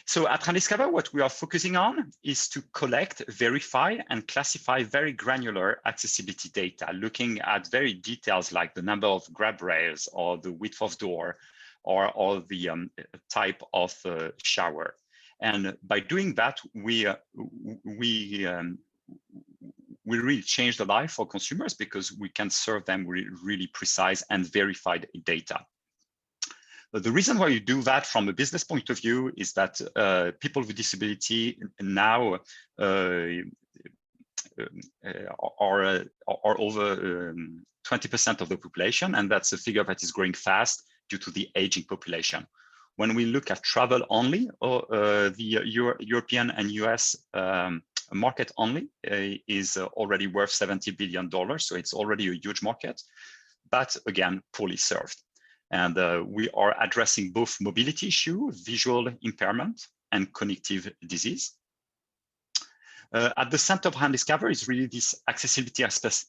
I: So at Handiscover, what we are focusing on is to collect, verify, and classify very granular accessibility data, looking at very details like the number of grab rails, or the width of door, or the type of shower. And by doing that, we really change the life for consumers, because we can serve them with really precise and verified data. The reason why you do that from a business point of view is that people with disability now are over 20% of the population, and that's a figure that is growing fast due to the aging population. When we look at travel only, or the European and US market only is already worth $70 billion, so it's already a huge market, but again, poorly served. And we are addressing both mobility issue, visual impairment, and cognitive disease. At the center of Handiscover is really this accessibility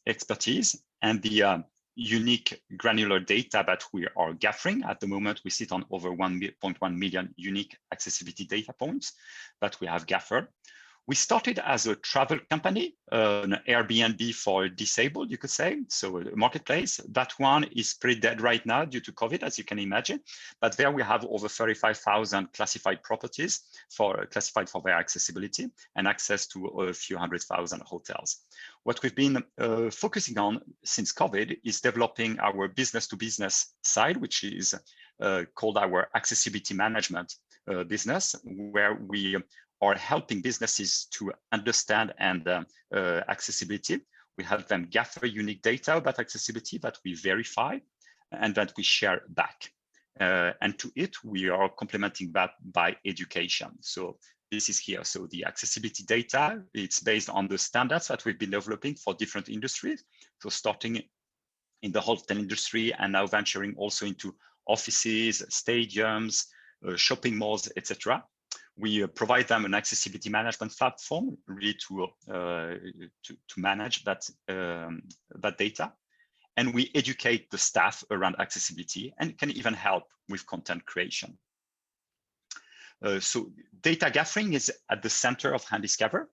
I: expertise and the unique granular data that we are gathering. At the moment, we sit on over 1.1 million unique accessibility data points that we have gathered. We started as a travel company, an Airbnb for disabled, you could say, so a marketplace. That one is pretty dead right now due to COVID, as you can imagine. But there we have over 35,000 classified properties classified for their accessibility and access to a few 100,000 hotels. What we've been focusing on since COVID is developing our business-to-business side, which is called our accessibility management business, where we are helping businesses to understand and accessibility. We help them gather unique data about accessibility that we verify and that we share back. And to it, we are complementing that by education. So this is here. So the accessibility data, it's based on the standards that we've been developing for different industries. So starting in the hotel industry and now venturing also into offices, stadiums, shopping malls, etc. We provide them an accessibility management platform really to manage that data. And we educate the staff around accessibility and can even help with content creation. So data gathering is at the center of Handiscover.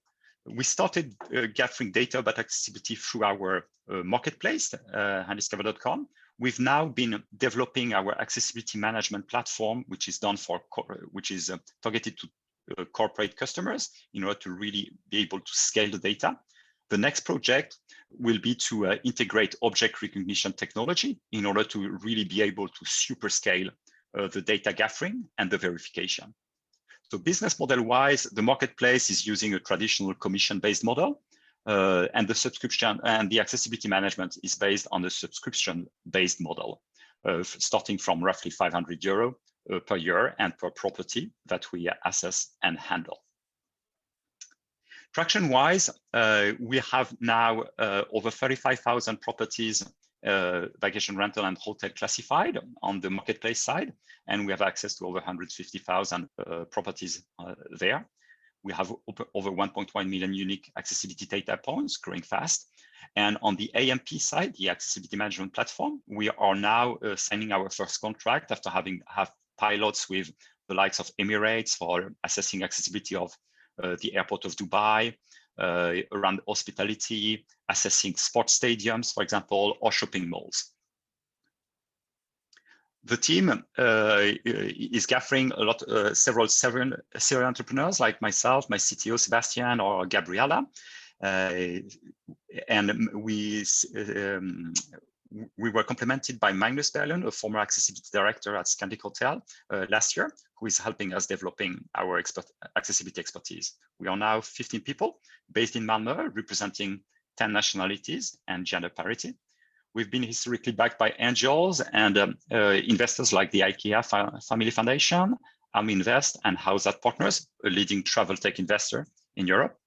I: We started gathering data about accessibility through our marketplace, handiscover.com. We've now been developing our accessibility management platform, which is targeted to corporate customers in order to really be able to scale the data. The next project will be to integrate object recognition technology in order to really be able to super scale the data gathering and the verification. So business model wise, the marketplace is using a traditional commission-based model. And the subscription and the accessibility management is based on a subscription-based model, starting from roughly €500 per year and per property that we assess and handle. Traction-wise, we have now over 35,000 properties, vacation rental and hotel classified on the marketplace side, and we have access to over 150,000 properties there. We have over 1.1 million unique accessibility data points, growing fast. And on the AMP side, the accessibility management platform, we are now signing our first contract after having pilots with the likes of Emirates for assessing accessibility of the airport of Dubai, around hospitality, assessing sports stadiums, for example, or shopping malls. The team is gathering a lot, several serial entrepreneurs like myself, my CTO, Sebastian, or Gabriella. And we were complemented by Magnus Berlund, a former accessibility director at Scandic Hotel last year, who is helping us developing our accessibility expertise. We are now 15 people based in Malmö, representing 10 nationalities and gender parity. We've been historically backed by angels and investors like the IKEA Family Foundation, Invest, and Housat Partners, a leading travel tech investor in Europe.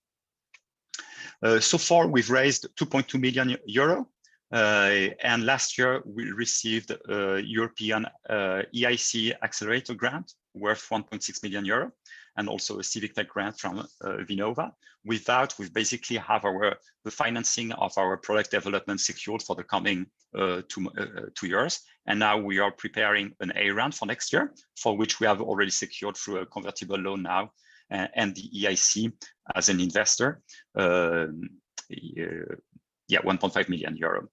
I: So far, we've raised 2.2 million euro. And last year, we received a European EIC Accelerator grant worth 1.6 million euro, and also a civic tech grant from Vinnova. With that, we basically have the financing of our product development secured for the coming 2 years. And now we are preparing an A round for next year, for which we have already secured through a convertible loan now, and the EIC as an investor, 1.5 million euro.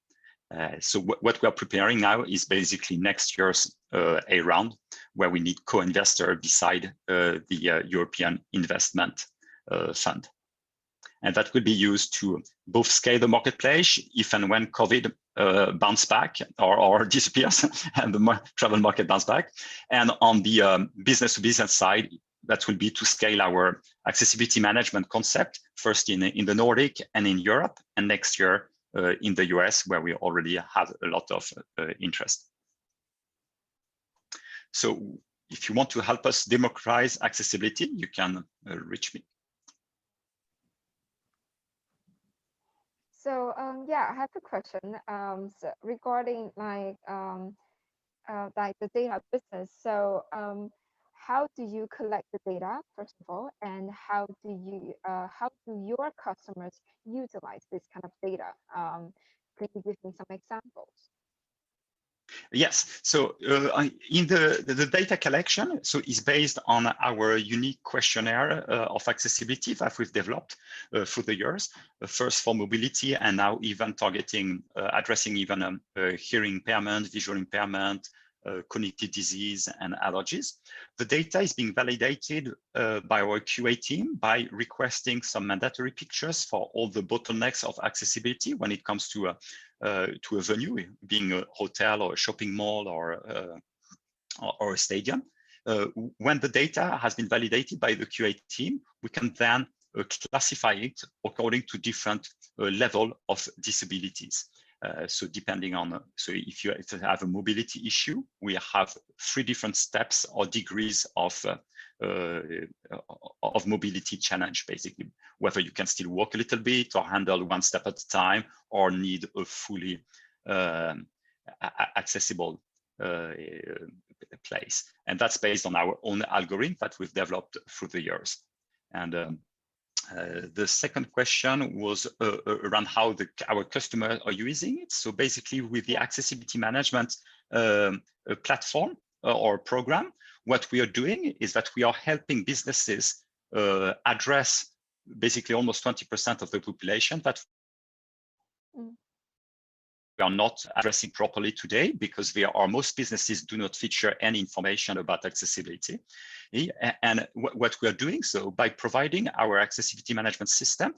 I: So what we are preparing now is basically next year's A round, where we need co-investor beside the European Investment Fund. And that will be used to both scale the marketplace if and when COVID bounce back or disappears and the travel market bounce back. And on the business-to-business side, that will be to scale our accessibility management concept, first in the Nordic and in Europe, and next year in the US, where we already have a lot of interest. So if you want to help us democratize accessibility, you can reach me.
E: So yeah, I have a question regarding like like the data business. So how do you collect the data, first of all, and how do your customers utilize this kind of data? Can you give me some examples?
I: Yes, so in the data collection, so is based on our unique questionnaire of accessibility that we've developed through the years, first for mobility and now even targeting, addressing even hearing impairment, visual impairment, cognitive disease and allergies. The data is being validated by our QA team by requesting some mandatory pictures for all the bottlenecks of accessibility when it comes to a venue, being a hotel or a shopping mall or a stadium. When the data has been validated by the QA team, we can then classify it according to different level of disabilities. So depending on, so if you have a mobility issue, we have 3 different steps or degrees of mobility challenge, basically, whether you can still walk a little bit or handle 1 step at a time or need a fully accessible place. And that's based on our own algorithm that we've developed through the years. And the second question was around how our customers are using it. So basically with the accessibility management platform or program, what we are doing is that we are helping businesses address basically almost 20% of the population that we are not addressing properly today, because most businesses do not feature any information about accessibility. And what we are doing, so by providing our accessibility management system,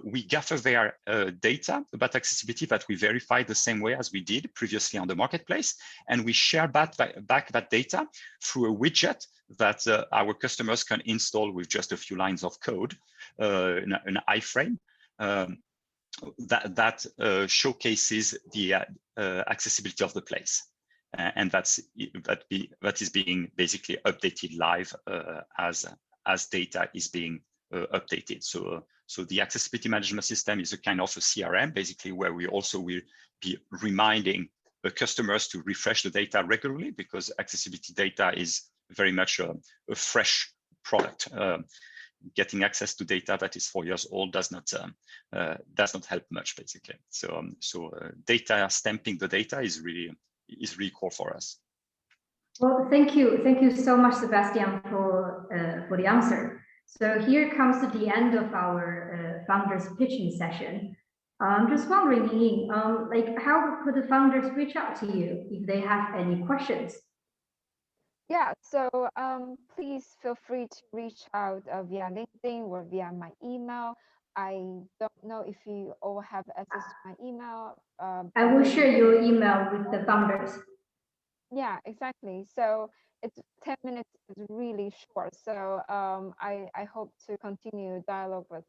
I: we gather their data about accessibility that we verify the same way as we did previously on the marketplace. And we share back that data through a widget that our customers can install with just a few lines of code, an iframe. That showcases the accessibility of the place, and that is being basically updated live as data is being updated. So the accessibility management system is a kind of a CRM, basically, where we also will be reminding the customers to refresh the data regularly, because accessibility data is very much a fresh product. Getting access to data that is 4 years old does not help much, basically. So data stamping the data is really core for us.
A: Well, thank you so much, Sebastian, for the answer. So here comes to the end of our founders pitching session. I'm just wondering, Ying, like, how could the founders reach out to you if they have any questions?
E: Yeah, so please feel free to reach out via LinkedIn or via my email. I don't know if you all have access to my email.
A: I will share your email with the founders.
E: Yeah, exactly. So it's 10 minutes is really short. So I hope to continue dialogue with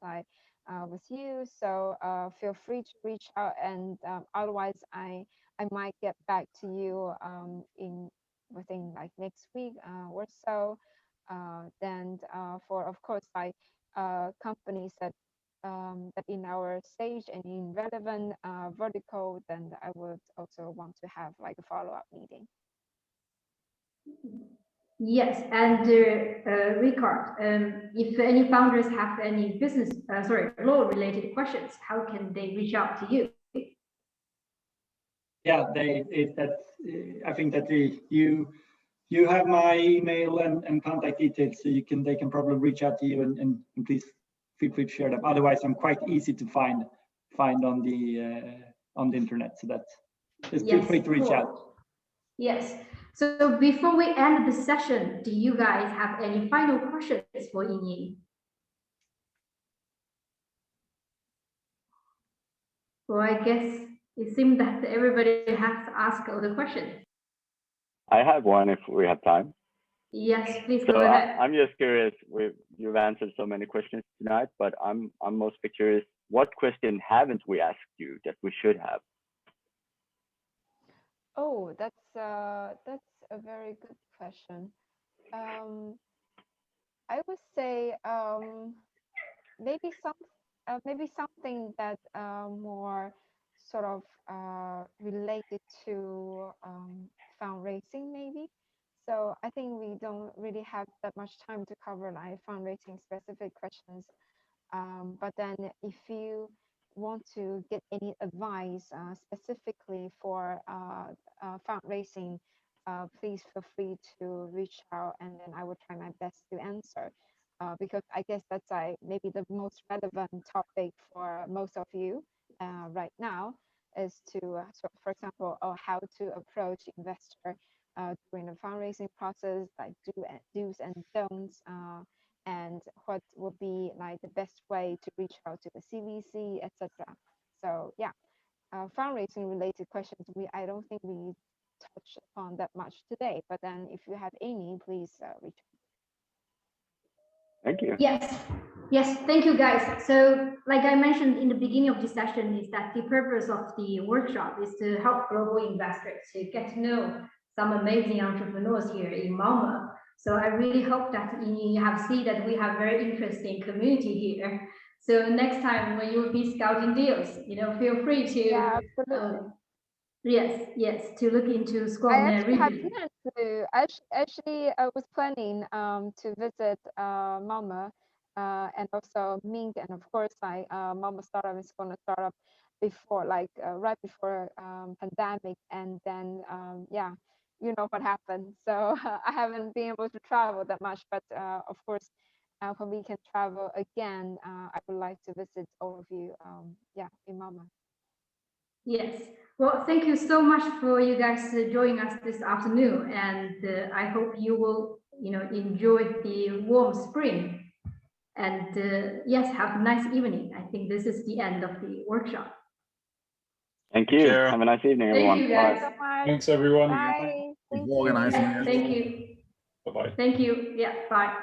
E: you. So feel free to reach out, and otherwise I might get back to you within like next week or so. Then for, of course, like companies that in our stage and in relevant vertical, then I would also want to have like a follow-up meeting.
A: Yes, and Rickard, if any founders have any law-related questions, how can they reach out to you?
G: Yeah, I think that you have my email and contact details, so they can probably reach out to you, and please feel free to share them. Otherwise, I'm quite easy to find on the internet, so just feel free to reach out.
A: Yes. So before we end the session, do you guys have any final questions for YingYing? Well, I guess it seems that everybody has asked all the questions.
H: I have one if we have time.
A: Yes, please go ahead.
H: I'm just curious. You've answered so many questions tonight, but I'm mostly curious. What question haven't we asked you that we should have?
E: Oh, that's a very good question. I would say maybe something that more sort of related to fundraising maybe. So I think we don't really have that much time to cover like fundraising specific questions. But then if you want to get any advice specifically for fundraising, please feel free to reach out, and then I will try my best to answer. Because I guess that's maybe the most relevant topic for most of you right now is to, so for example, how to approach investor during the fundraising process, like do's and don'ts, and what would be like the best way to reach out to the CVC, etc. So yeah, fundraising related questions, I don't think we touched upon that much today, but then if you have any, please reach out.
H: Thank you.
A: Yes, thank you guys. So like I mentioned in the beginning of this session is that the purpose of the workshop is to help global investors to get to know some amazing entrepreneurs here in Malmö. So I really hope that you have seen that we have very interesting community here. So next time when you will be scouting deals, feel free to yes, to look into Skåne region.
E: I was planning to visit Malmö and also Vinge, and of course Malmö Startup and Skåne Startup before, right before pandemic, and then yeah, you know what happened. So I haven't been able to travel that much, but of course when we can travel again, I would like to visit all of you yeah, in Malmö.
A: Yes. Well, thank you so much for you guys joining us this afternoon, and I hope you will, enjoy the warm spring. And yes, have a nice evening. I think this is the end of the workshop.
H: Thank you. Have a nice evening, everyone.
A: Thank you, guys.
H: Bye.
K: Thanks, everyone.
E: Bye.
D: Thank you.
A: Thank you.
K: Bye-bye.
A: Thank you. Yeah, bye.